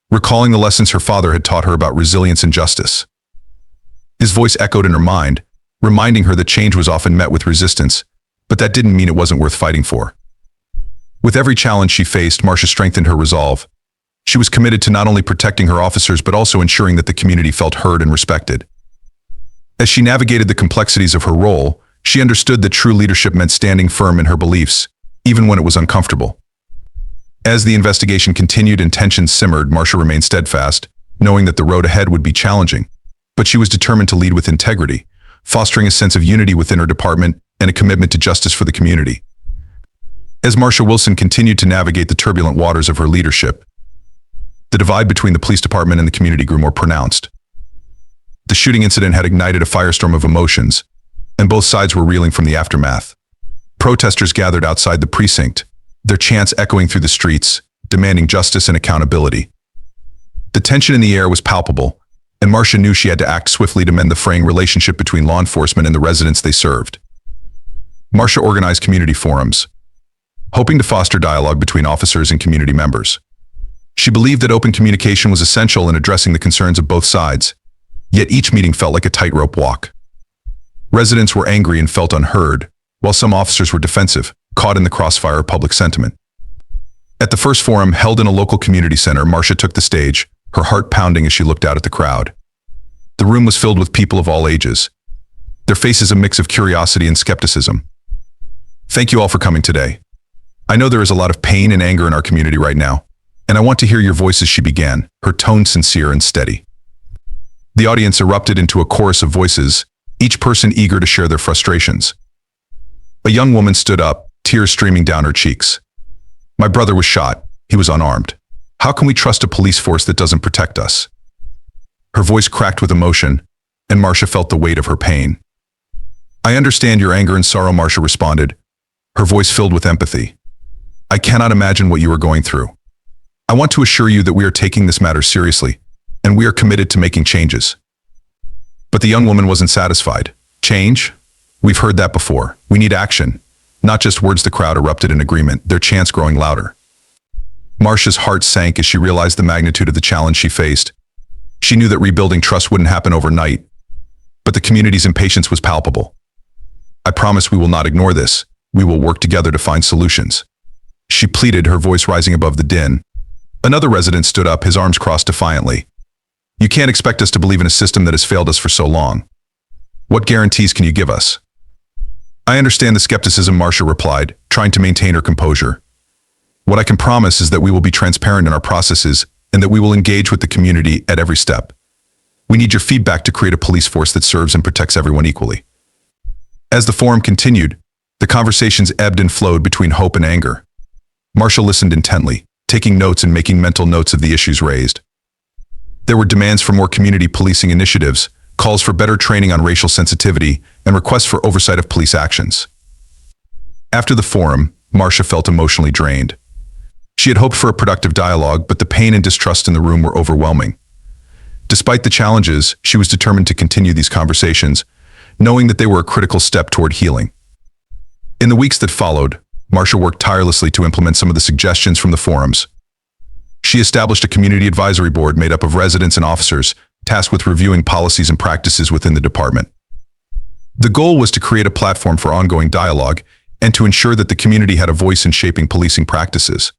recalling the lessons her father had taught her about resilience and justice. His voice echoed in her mind, reminding her that change was often met with resistance, but that didn't mean it wasn't worth fighting for. With every challenge she faced, Marcia strengthened her resolve. She was committed to not only protecting her officers, but also ensuring that the community felt heard and respected. As she navigated the complexities of her role, she understood that true leadership meant standing firm in her beliefs, even when it was uncomfortable. As the investigation continued and tensions simmered, Marcia remained steadfast, knowing that the road ahead would be challenging, but she was determined to lead with integrity, fostering a sense of unity within her department and a commitment to justice for the community. As Marcia Wilson continued to navigate the turbulent waters of her leadership, the divide between the police department and the community grew more pronounced. The shooting incident had ignited a firestorm of emotions, and both sides were reeling from the aftermath. Protesters gathered outside the precinct, their chants echoing through the streets, demanding justice and accountability. The tension in the air was palpable, and Marcia knew she had to act swiftly to mend the fraying relationship between law enforcement and the residents they served. Marcia organized community forums, hoping to foster dialogue between officers and community members. She believed that open communication was essential in addressing the concerns of both sides, yet each meeting felt like a tightrope walk. Residents were angry and felt unheard, while some officers were defensive, caught in the crossfire of public sentiment. At the first forum, held in a local community center, Marcia took the stage, her heart pounding as she looked out at the crowd. The room was filled with people of all ages, their faces a mix of curiosity and skepticism. Thank you all for coming today. I know there is a lot of pain and anger in our community right now, and I want to hear your voices, she began, her tone sincere and steady. The audience erupted into a chorus of voices, each person eager to share their frustrations. A young woman stood up, tears streaming down her cheeks. My brother was shot. He was unarmed. How can we trust a police force that doesn't protect us? Her voice cracked with emotion, and Marcia felt the weight of her pain. I understand your anger and sorrow, Marcia responded, her voice filled with empathy. I cannot imagine what you are going through. I want to assure you that we are taking this matter seriously, and we are committed to making changes. But the young woman wasn't satisfied. Change? We've heard that before. We need action. Not just words. The crowd erupted in agreement, their chants growing louder. Marcia's heart sank as she realized the magnitude of the challenge she faced. She knew that rebuilding trust wouldn't happen overnight, but the community's impatience was palpable. I promise we will not ignore this. We will work together to find solutions. she pleaded, her voice rising above the din. Another resident stood up, his arms crossed defiantly. You can't expect us to believe in a system that has failed us for so long. What guarantees can you give us? I understand the skepticism, Marcia replied, trying to maintain her composure. What I can promise is that we will be transparent in our processes and that we will engage with the community at every step. We need your feedback to create a police force that serves and protects everyone equally. As the forum continued, the conversations ebbed and flowed between hope and anger. Marcia listened intently, taking notes and making mental notes of the issues raised. There were demands for more community policing initiatives, calls for better training on racial sensitivity, and requests for oversight of police actions. After the forum, Marcia felt emotionally drained. She had hoped for a productive dialogue, but the pain and distrust in the room were overwhelming. Despite the challenges, she was determined to continue these conversations, knowing that they were a critical step toward healing. In the weeks that followed, Marcia worked tirelessly to implement some of the suggestions from the forums. She established a community advisory board made up of residents and officers, tasked with reviewing policies and practices within the department. The goal was to create a platform for ongoing dialogue and to ensure that the community had a voice in shaping policing practices.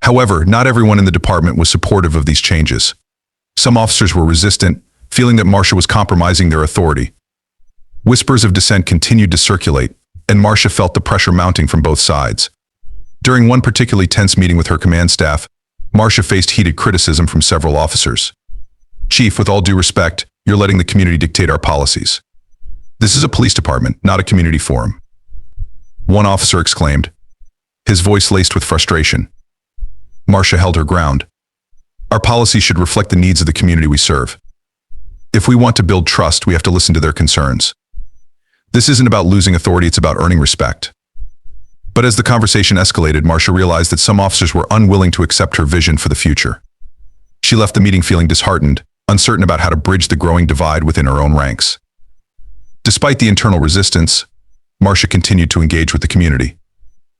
However, not everyone in the department was supportive of these changes. Some officers were resistant, feeling that Marcia was compromising their authority. Whispers of dissent continued to circulate, and Marcia felt the pressure mounting from both sides. During one particularly tense meeting with her command staff, Marcia faced heated criticism from several officers. Chief, with all due respect, you're letting the community dictate our policies. This is a police department, not a community forum. One officer exclaimed, his voice laced with frustration. Marcia held her ground. Our policies should reflect the needs of the community we serve. If we want to build trust, we have to listen to their concerns. This isn't about losing authority, it's about earning respect. But as the conversation escalated, Marcia realized that some officers were unwilling to accept her vision for the future. She left the meeting feeling disheartened, uncertain about how to bridge the growing divide within her own ranks. Despite the internal resistance, Marcia continued to engage with the community.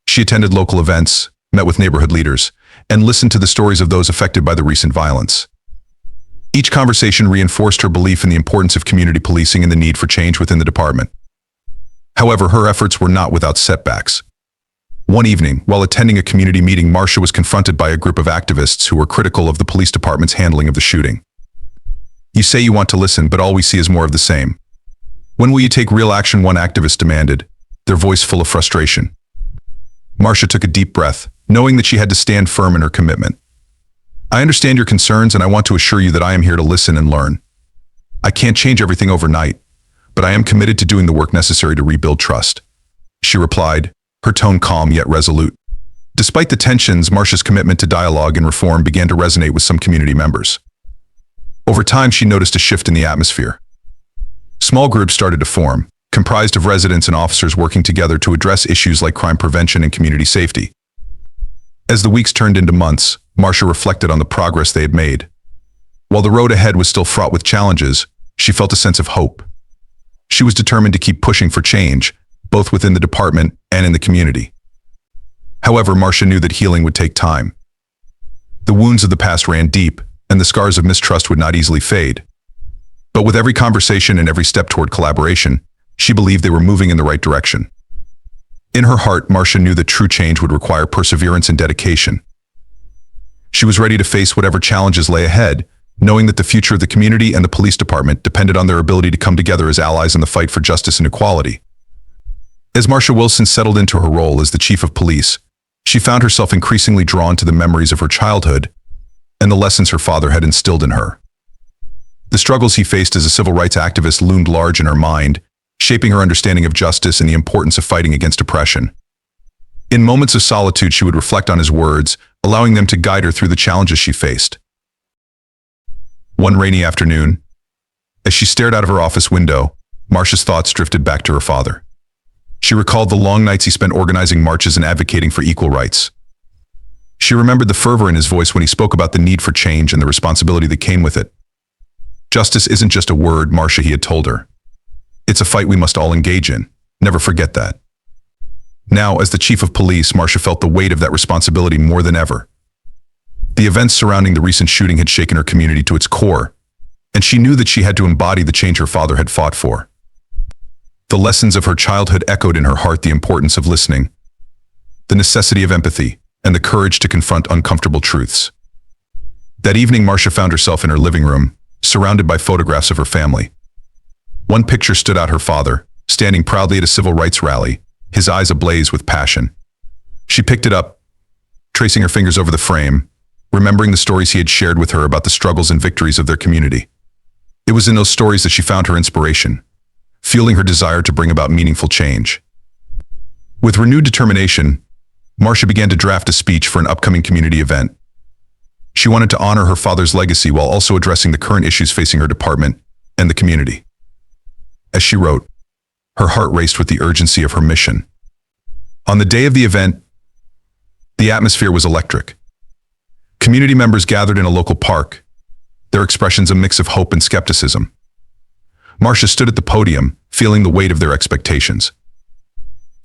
She attended local events, met with neighborhood leaders, and listened to the stories of those affected by the recent violence. Each conversation reinforced her belief in the importance of community policing and the need for change within the department. However, her efforts were not without setbacks. One evening, while attending a community meeting, Marcia was confronted by a group of activists who were critical of the police department's handling of the shooting. You say you want to listen, but all we see is more of the same. When will you take real action? One activist demanded, their voice full of frustration. Marcia took a deep breath, knowing that she had to stand firm in her commitment. I understand your concerns, and I want to assure you that I am here to listen and learn. I can't change everything overnight, but I am committed to doing the work necessary to rebuild trust, she replied, her tone calm yet resolute. Despite the tensions, Marcia's commitment to dialogue and reform began to resonate with some community members. Over time, she noticed a shift in the atmosphere. Small groups started to form, comprised of residents and officers working together to address issues like crime prevention and community safety. As the weeks turned into months, Marcia reflected on the progress they had made. While the road ahead was still fraught with challenges, she felt a sense of hope. She was determined to keep pushing for change, both within the department and in the community. However, Marcia knew that healing would take time. The wounds of the past ran deep, and the scars of mistrust would not easily fade. But with every conversation and every step toward collaboration, she believed they were moving in the right direction. In her heart, Marcia knew that true change would require perseverance and dedication. She was ready to face whatever challenges lay ahead, knowing that the future of the community and the police department depended on their ability to come together as allies in the fight for justice and equality. As Marcia Wilson settled into her role as the chief of police, she found herself increasingly drawn to the memories of her childhood and the lessons her father had instilled in her. The struggles he faced as a civil rights activist loomed large in her mind, shaping her understanding of justice and the importance of fighting against oppression. In moments of solitude, she would reflect on his words, allowing them to guide her through the challenges she faced. One rainy afternoon, as she stared out of her office window, Marcia's thoughts drifted back to her father. She recalled the long nights he spent organizing marches and advocating for equal rights. She remembered the fervor in his voice when he spoke about the need for change and the responsibility that came with it. Justice isn't just a word, Marcia, he had told her. It's a fight we must all engage in. Never forget that. Now, as the chief of police, Marcia felt the weight of that responsibility more than ever. The events surrounding the recent shooting had shaken her community to its core, and she knew that she had to embody the change her father had fought for. The lessons of her childhood echoed in her heart the importance of listening, the necessity of empathy, and the courage to confront uncomfortable truths. That evening, Marcia found herself in her living room, surrounded by photographs of her family. One picture stood out: her father, standing proudly at a civil rights rally, his eyes ablaze with passion. She picked it up, tracing her fingers over the frame, remembering the stories he had shared with her about the struggles and victories of their community. It was in those stories that she found her inspiration, fueling her desire to bring about meaningful change. With renewed determination, Marcia began to draft a speech for an upcoming community event. She wanted to honor her father's legacy while also addressing the current issues facing her department and the community. As she wrote, her heart raced with the urgency of her mission. On the day of the event, the atmosphere was electric. Community members gathered in a local park, their expressions a mix of hope and skepticism. Marcia stood at the podium, feeling the weight of their expectations.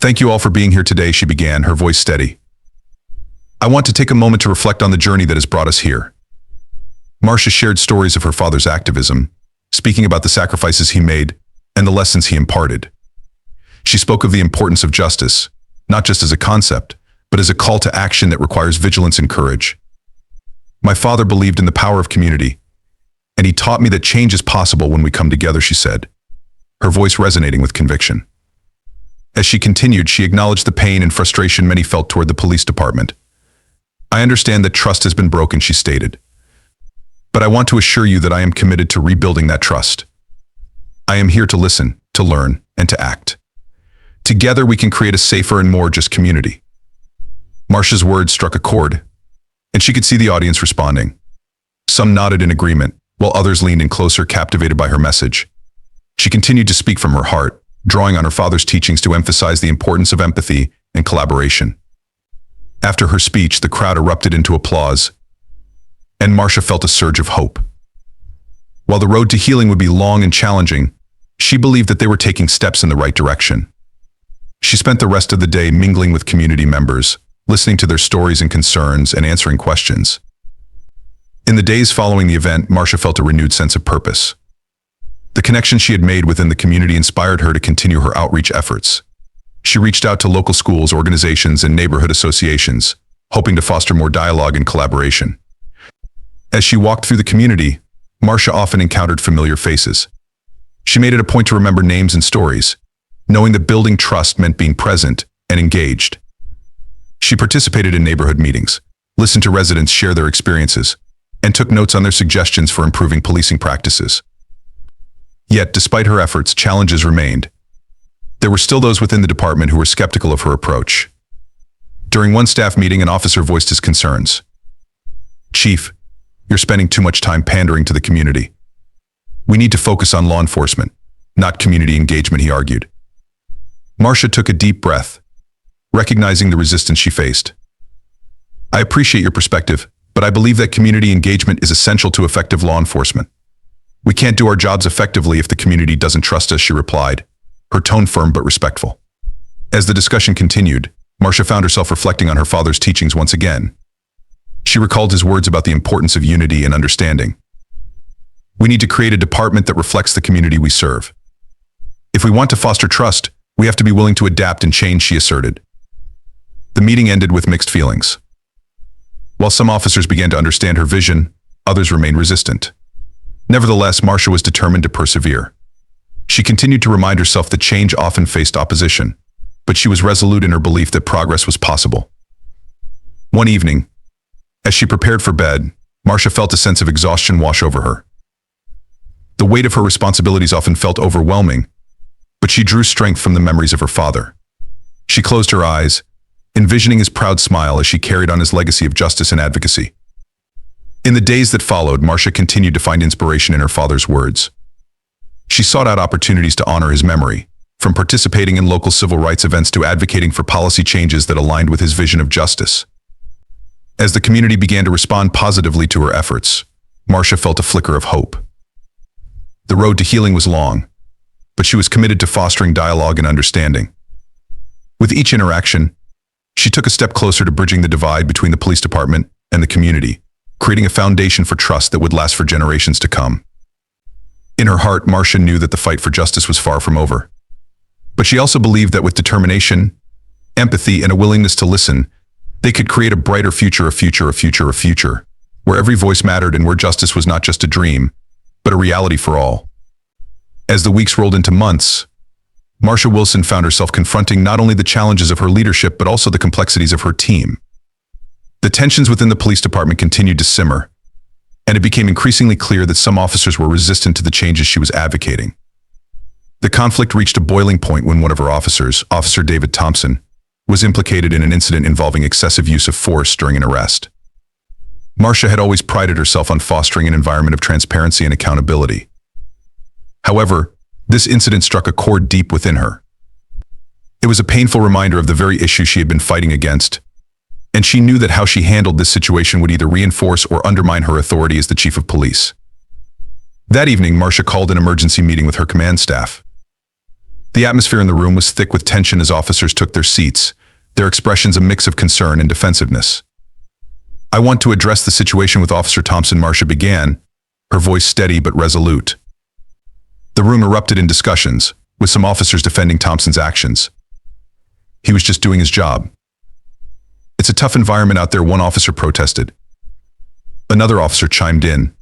"Thank you all for being here today," she began, her voice steady. "I want to take a moment to reflect on the journey that has brought us here." Marcia shared stories of her father's activism, speaking about the sacrifices he made and the lessons he imparted. She spoke of the importance of justice, not just as a concept, but as a call to action that requires vigilance and courage. "My father believed in the power of community, and he taught me that change is possible when we come together," she said, her voice resonating with conviction. As she continued, she acknowledged the pain and frustration many felt toward the police department. "I understand that trust has been broken," she stated, "but I want to assure you that I am committed to rebuilding that trust. I am here to listen, to learn, and to act. Together we can create a safer and more just community." Marcia's words struck a chord, and she could see the audience responding. Some nodded in agreement, while others leaned in closer, captivated by her message. She continued to speak from her heart, drawing on her father's teachings to emphasize the importance of empathy and collaboration. After her speech, the crowd erupted into applause, and Marcia felt a surge of hope. While the road to healing would be long and challenging, she believed that they were taking steps in the right direction. She spent the rest of the day mingling with community members, listening to their stories and concerns, and answering questions. In the days following the event, Marcia felt a renewed sense of purpose. The connection she had made within the community inspired her to continue her outreach efforts. She reached out to local schools, organizations, and neighborhood associations, hoping to foster more dialogue and collaboration. As she walked through the community, Marcia often encountered familiar faces. She made it a point to remember names and stories, knowing that building trust meant being present and engaged. She participated in neighborhood meetings, listened to residents share their experiences, and took notes on their suggestions for improving policing practices. Yet, despite her efforts, challenges remained. There were still those within the department who were skeptical of her approach. During one staff meeting, an officer voiced his concerns. "Chief, you're spending too much time pandering to the community. We need to focus on law enforcement, not community engagement," he argued. Marcia took a deep breath, recognizing the resistance she faced. "I appreciate your perspective, but I believe that community engagement is essential to effective law enforcement. We can't do our jobs effectively if the community doesn't trust us," she replied, her tone firm but respectful. As the discussion continued, Marcia found herself reflecting on her father's teachings once again. She recalled his words about the importance of unity and understanding. "We need to create a department that reflects the community we serve. If we want to foster trust, we have to be willing to adapt and change," she asserted. The meeting ended with mixed feelings. While some officers began to understand her vision, others remained resistant. Nevertheless, Marcia was determined to persevere. She continued to remind herself that change often faced opposition, but she was resolute in her belief that progress was possible. One evening, as she prepared for bed, Marcia felt a sense of exhaustion wash over her. The weight of her responsibilities often felt overwhelming, but she drew strength from the memories of her father. She closed her eyes, envisioning his proud smile as she carried on his legacy of justice and advocacy. In the days that followed, Marcia continued to find inspiration in her father's words. She sought out opportunities to honor his memory, from participating in local civil rights events to advocating for policy changes that aligned with his vision of justice. As the community began to respond positively to her efforts, Marcia felt a flicker of hope. The road to healing was long, but she was committed to fostering dialogue and understanding. With each interaction, she took a step closer to bridging the divide between the police department and the community, creating a foundation for trust that would last for generations to come. In her heart, Marcia knew that the fight for justice was far from over. But she also believed that with determination empathy, and a willingness to listen, they could create a brighter future, where every voice mattered and where justice was not just a dream, but a reality for all. As the weeks rolled into months, Marsha Wilson found herself confronting not only the challenges of her leadership, but also the complexities of her team. The tensions within the police department continued to simmer, and it became increasingly clear that some officers were resistant to the changes she was advocating. The conflict reached a boiling point when one of her officers, Officer David Thompson, was implicated in an incident involving excessive use of force during an arrest. Marsha had always prided herself on fostering an environment of transparency and accountability. However, this incident struck a chord deep within her. It was a painful reminder of the very issue she had been fighting against, and she knew that how she handled this situation would either reinforce or undermine her authority as the chief of police. That evening, Marsha called an emergency meeting with her command staff. The atmosphere in the room was thick with tension as officers took their seats, their expressions a mix of concern and defensiveness. "I want to address the situation with Officer Thompson," Marsha began, her voice steady but resolute. The room erupted in discussions, with some officers defending Thompson's actions. "He was just doing his job." "It's a tough environment out there," one officer protested. Another officer chimed in.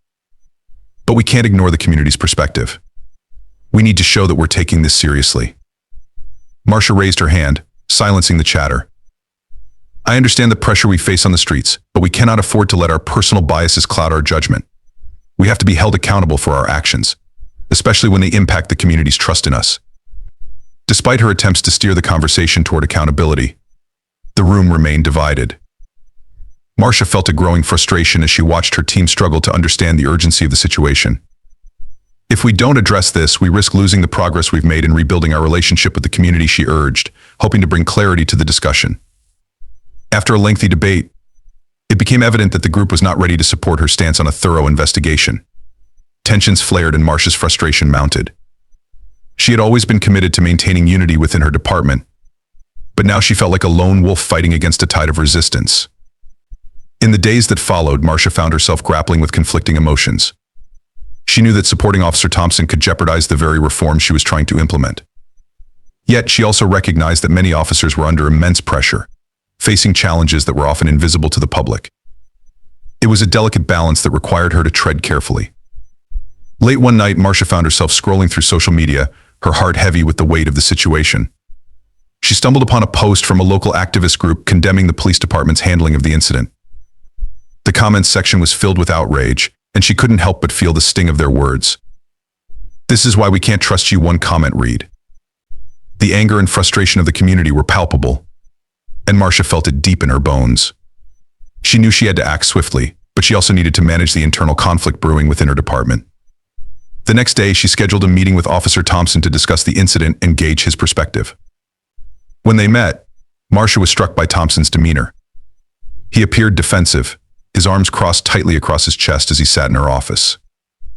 "But we can't ignore the community's perspective. We need to show that we're taking this seriously." Marsha raised her hand, silencing the chatter. "I understand the pressure we face on the streets, but we cannot afford to let our personal biases cloud our judgment. We have to be held accountable for our actions, especially when they impact the community's trust in us." Despite her attempts to steer the conversation toward accountability, the room remained divided. Marsha felt a growing frustration as she watched her team struggle to understand the urgency of the situation. "If we don't address this, we risk losing the progress we've made in rebuilding our relationship with the community," she urged, hoping to bring clarity to the discussion. After a lengthy debate, it became evident that the group was not ready to support her stance on a thorough investigation. Tensions flared and Marsha's frustration mounted. She had always been committed to maintaining unity within her department, but now she felt like a lone wolf fighting against a tide of resistance. In the days that followed, Marsha found herself grappling with conflicting emotions. She knew that supporting Officer Thompson could jeopardize the very reforms she was trying to implement. Yet she also recognized that many officers were under immense pressure, facing challenges that were often invisible to the public. It was a delicate balance that required her to tread carefully. Late one night, Marsha found herself scrolling through social media, her heart heavy with the weight of the situation. She stumbled upon a post from a local activist group condemning the police department's handling of the incident. The comments section was filled with outrage, and she couldn't help but feel the sting of their words. "This is why we can't trust you," one comment read. The anger and frustration of the community were palpable, and Marsha felt it deep in her bones. She knew she had to act swiftly, but she also needed to manage the internal conflict brewing within her department. The next day, she scheduled a meeting with Officer Thompson to discuss the incident and gauge his perspective. When they met, Marsha was struck by Thompson's demeanor. He appeared defensive, his arms crossed tightly across his chest as he sat in her office.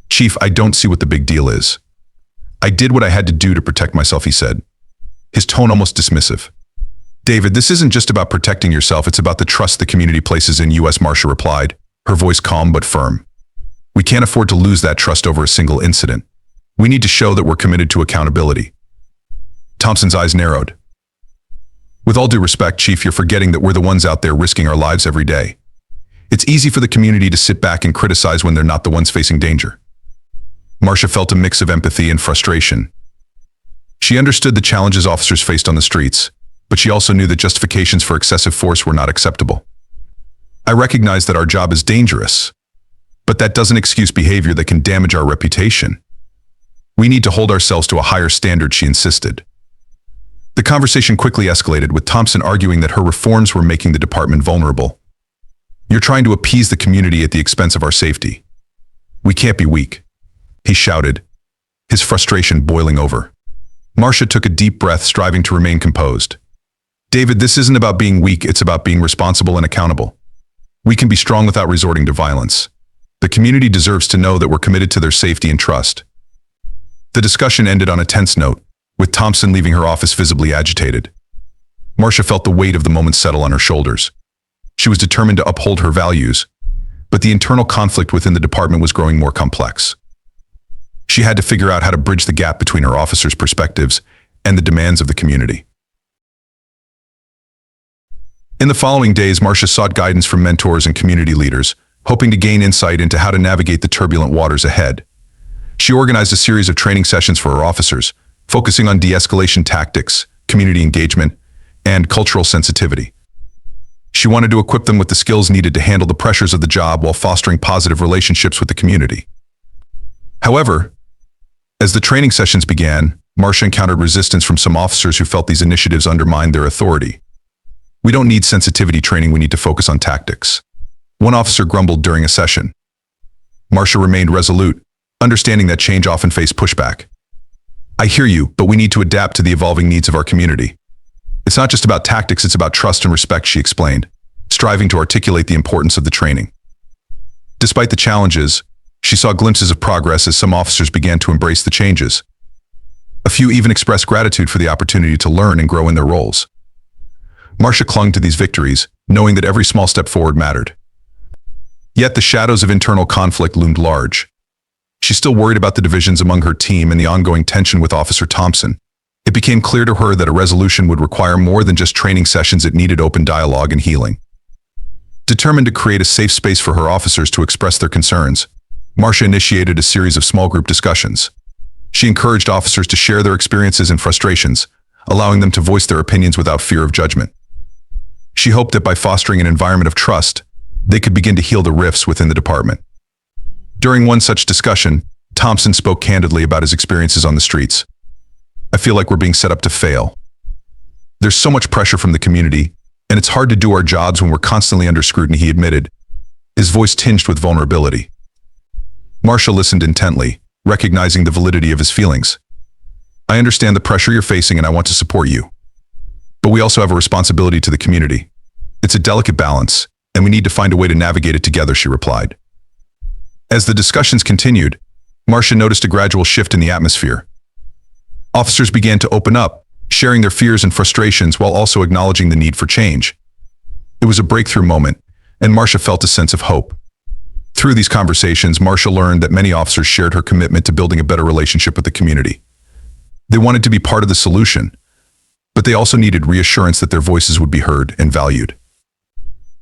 "Chief, I don't see what the big deal is. I did what I had to do to protect myself," he said, his tone almost dismissive. "David, this isn't just about protecting yourself, it's about the trust the community places in you," Marsha replied, her voice calm but firm. "We can't afford to lose that trust over a single incident. We need to show that we're committed to accountability." Thompson's eyes narrowed. "With all due respect, Chief, you're forgetting that we're the ones out there risking our lives every day. It's easy for the community to sit back and criticize when they're not the ones facing danger." Marsha felt a mix of empathy and frustration. She understood the challenges officers faced on the streets, but she also knew that justifications for excessive force were not acceptable. "I recognize that our job is dangerous, but that doesn't excuse behavior that can damage our reputation. We need to hold ourselves to a higher standard," she insisted. The conversation quickly escalated, with Thompson arguing that her reforms were making the department vulnerable. "You're trying to appease the community at the expense of our safety. We can't be weak," he shouted, his frustration boiling over. Marsha took a deep breath, striving to remain composed. "David, this isn't about being weak, it's about being responsible and accountable. We can be strong without resorting to violence. The community deserves to know that we're committed to their safety and trust." The discussion ended on a tense note, with Thompson leaving her office visibly agitated. Marsha felt the weight of the moment settle on her shoulders. She was determined to uphold her values, but the internal conflict within the department was growing more complex. She had to figure out how to bridge the gap between her officers' perspectives and the demands of the community. In the following days, Marcia sought guidance from mentors and community leaders, hoping to gain insight into how to navigate the turbulent waters ahead. She organized a series of training sessions for her officers, focusing on de-escalation tactics, community engagement, and cultural sensitivity. She wanted to equip them with the skills needed to handle the pressures of the job while fostering positive relationships with the community. However, as the training sessions began, Marcia encountered resistance from some officers who felt these initiatives undermined their authority. "We don't need sensitivity training, we need to focus on tactics," one officer grumbled during a session. Marcia remained resolute, understanding that change often faced pushback. "I hear you, but we need to adapt to the evolving needs of our community. It's not just about tactics, it's about trust and respect," she explained, striving to articulate the importance of the training. Despite the challenges, she saw glimpses of progress as some officers began to embrace the changes. A few even expressed gratitude for the opportunity to learn and grow in their roles. Marcia clung to these victories, knowing that every small step forward mattered. Yet the shadows of internal conflict loomed large. She still worried about the divisions among her team and the ongoing tension with Officer Thompson. It became clear to her that a resolution would require more than just training sessions. It needed open dialogue and healing. Determined to create a safe space for her officers to express their concerns, Marcia initiated a series of small group discussions. She encouraged officers to share their experiences and frustrations, allowing them to voice their opinions without fear of judgment. She hoped that by fostering an environment of trust, they could begin to heal the rifts within the department. During one such discussion, Thompson spoke candidly about his experiences on the streets. "I feel like we're being set up to fail. There's so much pressure from the community, and it's hard to do our jobs when we're constantly under scrutiny," he admitted, his voice tinged with vulnerability. Marcia listened intently, recognizing the validity of his feelings. "I understand the pressure you're facing and I want to support you. But we also have a responsibility to the community. It's a delicate balance, and we need to find a way to navigate it together," she replied. As the discussions continued, Marcia noticed a gradual shift in the atmosphere. Officers began to open up, sharing their fears and frustrations while also acknowledging the need for change. It was a breakthrough moment, and Marcia felt a sense of hope. Through these conversations, Marcia learned that many officers shared her commitment to building a better relationship with the community. They wanted to be part of the solution, but they also needed reassurance that their voices would be heard and valued.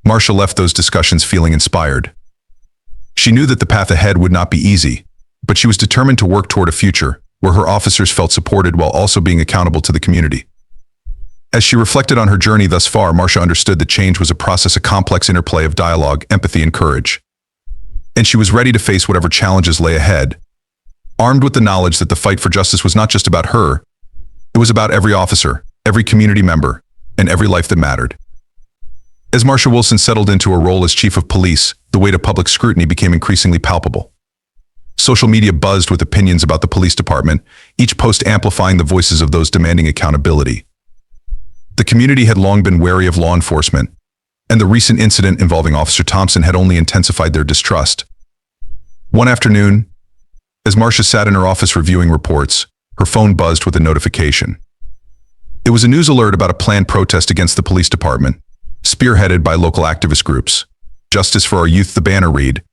Marcia left those discussions feeling inspired. She knew that the path ahead would not be easy, but she was determined to work toward a future where her officers felt supported while also being accountable to the community. As she reflected on her journey thus far, Marcia understood that change was a process, a complex interplay of dialogue, empathy, and courage. And she was ready to face whatever challenges lay ahead, armed with the knowledge that the fight for justice was not just about her, it was about every officer, every community member, and every life that mattered. As Marcia Wilson settled into her role as chief of police, the weight of public scrutiny became increasingly palpable. Social media buzzed with opinions about the police department, each post amplifying the voices of those demanding accountability. The community had long been wary of law enforcement, and the recent incident involving Officer Thompson had only intensified their distrust. One afternoon, as Marcia sat in her office reviewing reports, her phone buzzed with a notification. It was a news alert about a planned protest against the police department, spearheaded by local activist groups. "Justice for our youth," the banner read,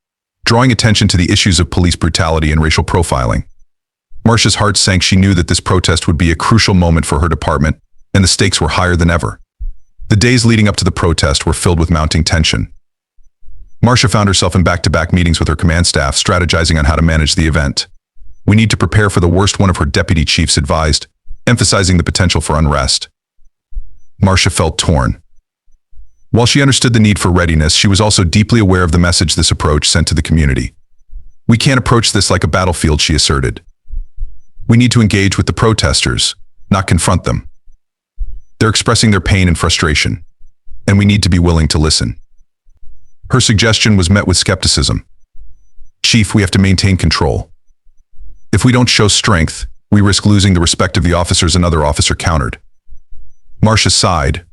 drawing attention to the issues of police brutality and racial profiling. Marcia's heart sank. She knew that this protest would be a crucial moment for her department, and the stakes were higher than ever. The days leading up to the protest were filled with mounting tension. Marcia found herself in back-to-back meetings with her command staff, strategizing on how to manage the event. "We need to prepare for the worst," one of her deputy chiefs advised, emphasizing the potential for unrest. Marcia felt torn. While she understood the need for readiness, she was also deeply aware of the message this approach sent to the community. "We can't approach this like a battlefield," she asserted. "We need to engage with the protesters, not confront them. They're expressing their pain and frustration, and we need to be willing to listen." Her suggestion was met with skepticism. "Chief, we have to maintain control. If we don't show strength, we risk losing the respect of the officers," another officer countered. Marcia sighed,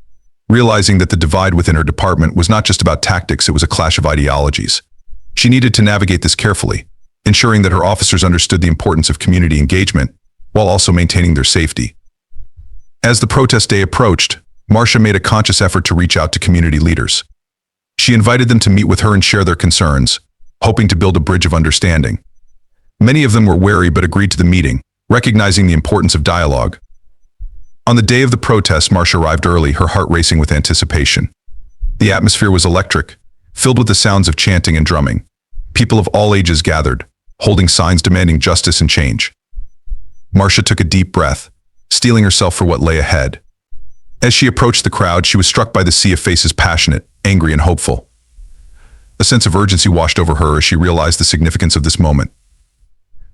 realizing that the divide within her department was not just about tactics, it was a clash of ideologies. She needed to navigate this carefully, ensuring that her officers understood the importance of community engagement, while also maintaining their safety. As the protest day approached, Marcia made a conscious effort to reach out to community leaders. She invited them to meet with her and share their concerns, hoping to build a bridge of understanding. Many of them were wary but agreed to the meeting, recognizing the importance of dialogue. On the day of the protest, Marcia arrived early, her heart racing with anticipation. The atmosphere was electric, filled with the sounds of chanting and drumming. People of all ages gathered, holding signs demanding justice and change. Marcia took a deep breath, steeling herself for what lay ahead. As she approached the crowd, she was struck by the sea of faces, passionate, angry, and hopeful. A sense of urgency washed over her as she realized the significance of this moment.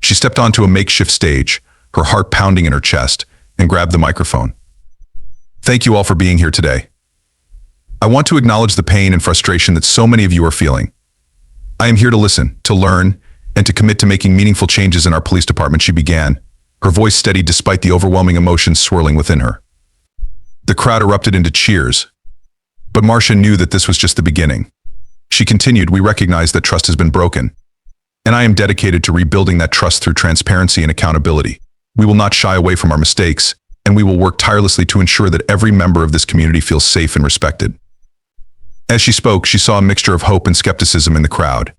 She stepped onto a makeshift stage, her heart pounding in her chest, and grabbed the microphone. Thank you all for being here today. I want to acknowledge the pain and frustration that so many of you are feeling. I am here to listen, to learn, and to commit to making meaningful changes in our police department, she began, her voice steady despite the overwhelming emotions swirling within her. The crowd erupted into cheers, but Marcia knew that this was just the beginning. She continued, we recognize that trust has been broken, and I am dedicated to rebuilding that trust through transparency and accountability. We will not shy away from our mistakes, and we will work tirelessly to ensure that every member of this community feels safe and respected. As she spoke, she saw a mixture of hope and skepticism in the crowd.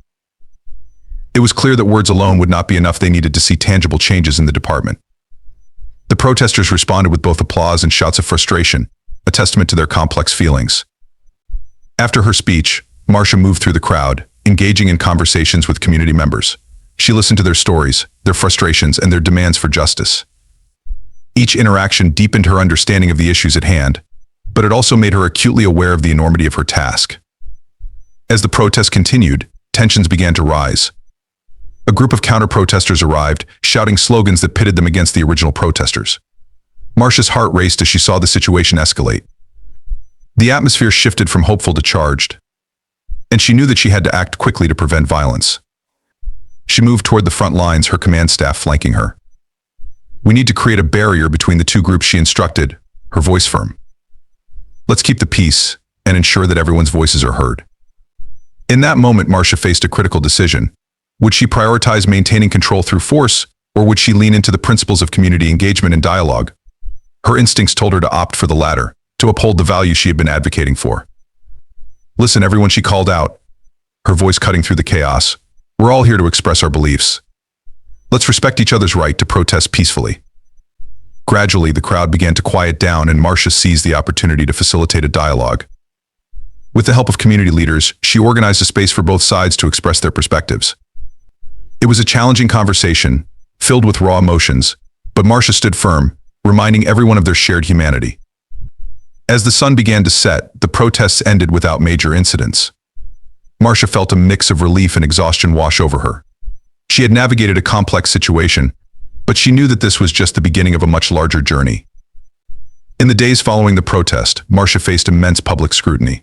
It was clear that words alone would not be enough. They needed to see tangible changes in the department. The protesters responded with both applause and shouts of frustration, a testament to their complex feelings. After her speech, Marcia moved through the crowd, engaging in conversations with community members. She listened to their stories, their frustrations, and their demands for justice. Each interaction deepened her understanding of the issues at hand, but it also made her acutely aware of the enormity of her task. As the protest continued, tensions began to rise. A group of counter-protesters arrived, shouting slogans that pitted them against the original protesters. Marcia's heart raced as she saw the situation escalate. The atmosphere shifted from hopeful to charged, and she knew that she had to act quickly to prevent violence. She moved toward the front lines, her command staff flanking her. We need to create a barrier between the two groups, she instructed, her voice firm. Let's keep the peace and ensure that everyone's voices are heard. In that moment, Marcia faced a critical decision. Would she prioritize maintaining control through force, or would she lean into the principles of community engagement and dialogue? Her instincts told her to opt for the latter, to uphold the values she had been advocating for. Listen, everyone, she called out, her voice cutting through the chaos. We're all here to express our beliefs. Let's respect each other's right to protest peacefully. Gradually, the crowd began to quiet down, and Marcia seized the opportunity to facilitate a dialogue. With the help of community leaders, she organized a space for both sides to express their perspectives. It was a challenging conversation, filled with raw emotions, but Marcia stood firm, reminding everyone of their shared humanity. As the sun began to set, the protests ended without major incidents. Marcia felt a mix of relief and exhaustion wash over her. She had navigated a complex situation, but she knew that this was just the beginning of a much larger journey. In the days following the protest, Marcia faced immense public scrutiny.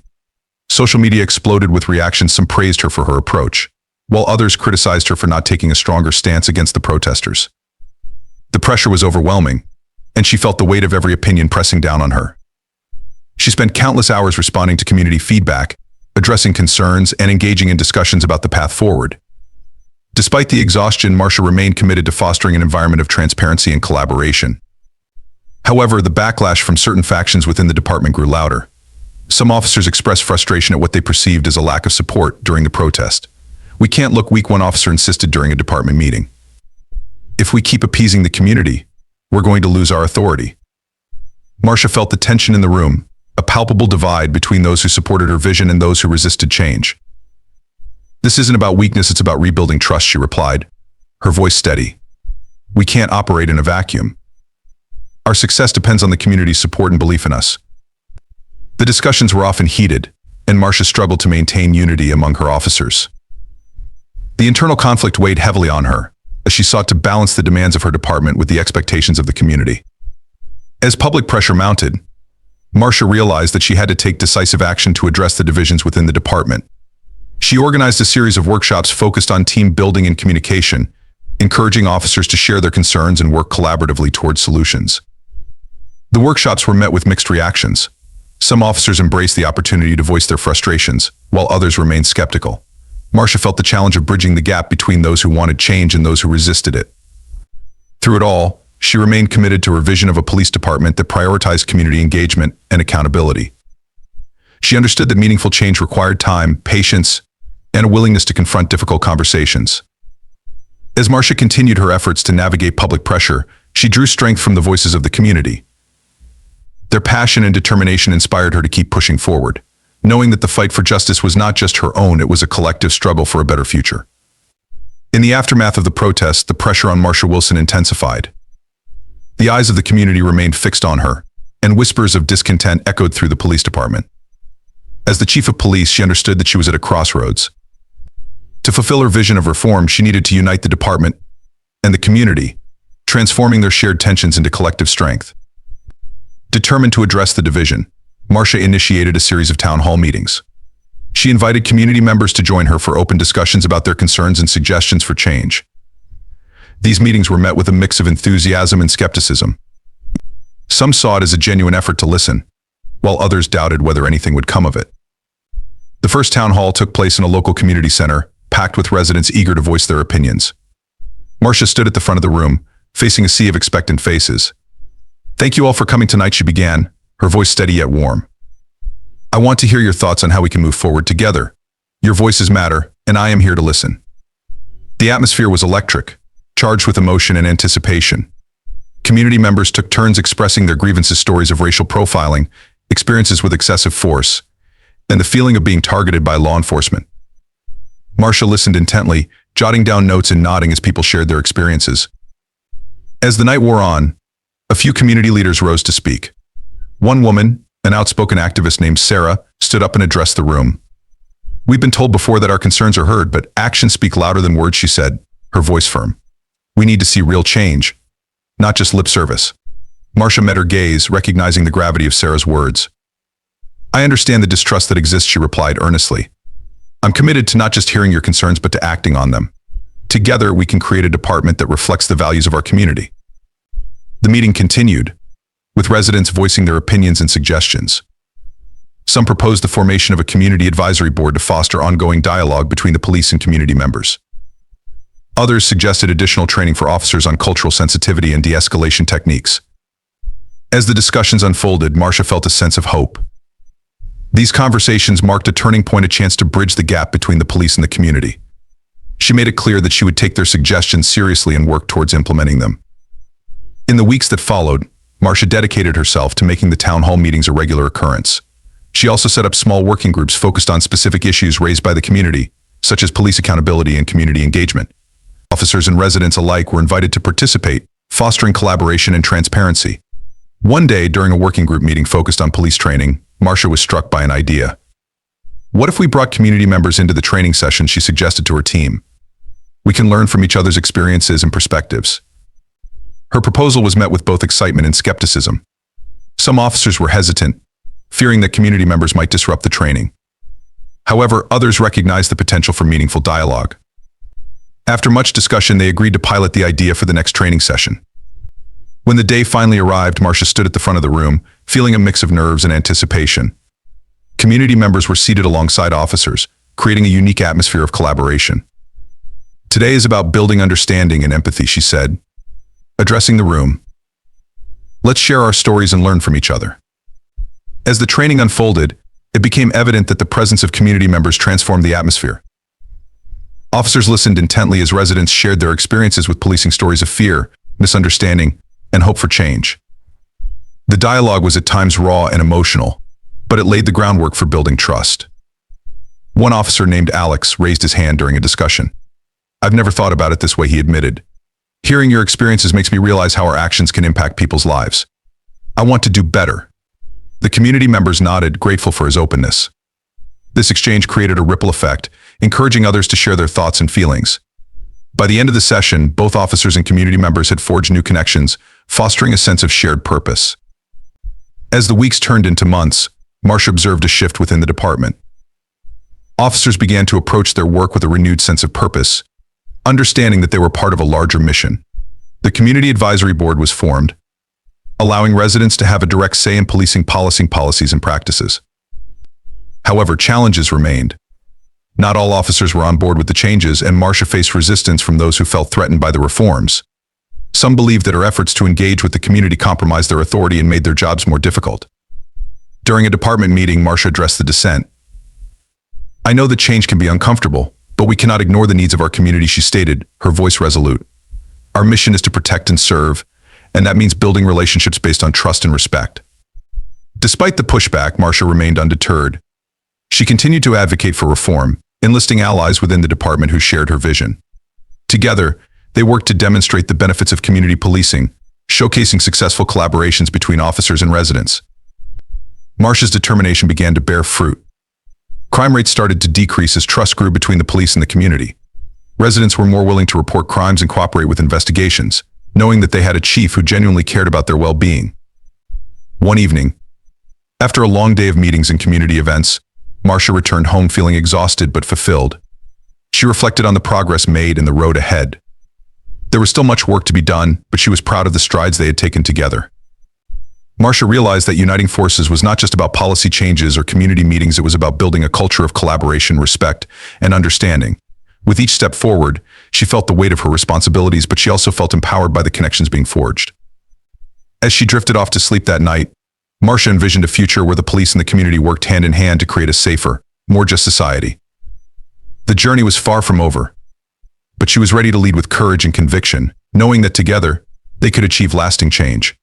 Social media exploded with reactions. Some praised her for her approach, while others criticized her for not taking a stronger stance against the protesters. The pressure was overwhelming, and she felt the weight of every opinion pressing down on her. She spent countless hours responding to community feedback, addressing concerns, and engaging in discussions about the path forward. Despite the exhaustion, Marcia remained committed to fostering an environment of transparency and collaboration. However, the backlash from certain factions within the department grew louder. Some officers expressed frustration at what they perceived as a lack of support during the protest. We can't look weak, one officer insisted during a department meeting. If we keep appeasing the community, we're going to lose our authority. Marcia felt the tension in the room, a palpable divide between those who supported her vision and those who resisted change. This isn't about weakness, it's about rebuilding trust, she replied, her voice steady. We can't operate in a vacuum. Our success depends on the community's support and belief in us. The discussions were often heated, and Marcia struggled to maintain unity among her officers. The internal conflict weighed heavily on her, as she sought to balance the demands of her department with the expectations of the community. As public pressure mounted, Marcia realized that she had to take decisive action to address the divisions within the department. She organized a series of workshops focused on team building and communication, encouraging officers to share their concerns and work collaboratively towards solutions. The workshops were met with mixed reactions. Some officers embraced the opportunity to voice their frustrations, while others remained skeptical. Marcia felt the challenge of bridging the gap between those who wanted change and those who resisted it. Through it all, she remained committed to her vision of a police department that prioritized community engagement and accountability. She understood that meaningful change required time, patience, and a willingness to confront difficult conversations. As Marcia continued her efforts to navigate public pressure, she drew strength from the voices of the community. Their passion and determination inspired her to keep pushing forward. knowing that the fight for justice was not just her own, it was a collective struggle for a better future. In the aftermath of the protests, the pressure on Marsha Wilson intensified. The eyes of the community remained fixed on her, and whispers of discontent echoed through the police department. As the chief of police, she understood that she was at a crossroads. To fulfill her vision of reform, she needed to unite the department and the community, transforming their shared tensions into collective strength. Determined to address the division, Marsha initiated a series of town hall meetings. She invited community members to join her for open discussions about their concerns and suggestions for change. These meetings were met with a mix of enthusiasm and skepticism. Some saw it as a genuine effort to listen, while others doubted whether anything would come of it. The first town hall took place in a local community center, packed with residents eager to voice their opinions. Marsha stood at the front of the room, facing a sea of expectant faces. "Thank you all for coming tonight," she began, her voice steady yet warm. "I want to hear your thoughts on how we can move forward together. Your voices matter, and I am here to listen." The atmosphere was electric, charged with emotion and anticipation. Community members took turns expressing their grievances, stories of racial profiling, experiences with excessive force, and the feeling of being targeted by law enforcement. Marsha listened intently, jotting down notes and nodding as people shared their experiences. As the night wore on, a few community leaders rose to speak. One woman, an outspoken activist named Sarah, stood up and addressed the room. "We've been told before that our concerns are heard, but actions speak louder than words," she said, her voice firm. "We need to see real change, not just lip service." Marsha met her gaze, recognizing the gravity of Sarah's words. "I understand the distrust that exists," she replied earnestly. "I'm committed to not just hearing your concerns, but to acting on them. Together, we can create a department that reflects the values of our community." The meeting continued, with residents voicing their opinions and suggestions. Some proposed the formation of a community advisory board to foster ongoing dialogue between the police and community members. Others suggested additional training for officers on cultural sensitivity and de-escalation techniques. As the discussions unfolded, Marsha felt a sense of hope. These conversations marked a turning point, a chance to bridge the gap between the police and the community. She made it clear that she would take their suggestions seriously and work towards implementing them. In the weeks that followed, Marsha dedicated herself to making the town hall meetings a regular occurrence. She also set up small working groups focused on specific issues raised by the community, such as police accountability and community engagement. Officers and residents alike were invited to participate, fostering collaboration and transparency. One day, during a working group meeting focused on police training, Marsha was struck by an idea. "What if we brought community members into the training session?" she suggested to her team. "We can learn from each other's experiences and perspectives." Her proposal was met with both excitement and skepticism. Some officers were hesitant, fearing that community members might disrupt the training. However, others recognized the potential for meaningful dialogue. After much discussion, they agreed to pilot the idea for the next training session. When the day finally arrived, Marsha stood at the front of the room, feeling a mix of nerves and anticipation. Community members were seated alongside officers, creating a unique atmosphere of collaboration. "Today is about building understanding and empathy," she said, addressing the room. "Let's share our stories and learn from each other." As the training unfolded, it became evident that the presence of community members transformed the atmosphere. Officers listened intently as residents shared their experiences with policing, stories of fear, misunderstanding, and hope for change. The dialogue was at times raw and emotional, but it laid the groundwork for building trust. One officer named Alex raised his hand during a discussion. "I've never thought about it this way," he admitted. "Hearing your experiences makes me realize how our actions can impact people's lives. I want to do better." The community members nodded, grateful for his openness. This exchange created a ripple effect, encouraging others to share their thoughts and feelings. By the end of the session, both officers and community members had forged new connections, fostering a sense of shared purpose. As the weeks turned into months, Marsha observed a shift within the department. Officers began to approach their work with a renewed sense of purpose, understanding that they were part of a larger mission. The Community Advisory Board was formed, allowing residents to have a direct say in policing policies and practices. However, challenges remained. Not all officers were on board with the changes, and Marsha faced resistance from those who felt threatened by the reforms. Some believed that her efforts to engage with the community compromised their authority and made their jobs more difficult. During a department meeting, Marsha addressed the dissent. "I know that change can be uncomfortable, but we cannot ignore the needs of our community," she stated, her voice resolute. "Our mission is to protect and serve, and that means building relationships based on trust and respect." Despite the pushback, Marsha remained undeterred. She continued to advocate for reform, enlisting allies within the department who shared her vision. Together, they worked to demonstrate the benefits of community policing, showcasing successful collaborations between officers and residents. Marcia's determination began to bear fruit. Crime rates started to decrease as trust grew between the police and the community. Residents were more willing to report crimes and cooperate with investigations, knowing that they had a chief who genuinely cared about their well-being. One evening, after a long day of meetings and community events, Marcia returned home feeling exhausted but fulfilled. She reflected on the progress made and the road ahead. There was still much work to be done, but she was proud of the strides they had taken together. Marcia realized that uniting forces was not just about policy changes or community meetings, it was about building a culture of collaboration, respect, and understanding. With each step forward, she felt the weight of her responsibilities, but she also felt empowered by the connections being forged. As she drifted off to sleep that night, Marcia envisioned a future where the police and the community worked hand in hand to create a safer, more just society. The journey was far from over, but she was ready to lead with courage and conviction, knowing that together, they could achieve lasting change.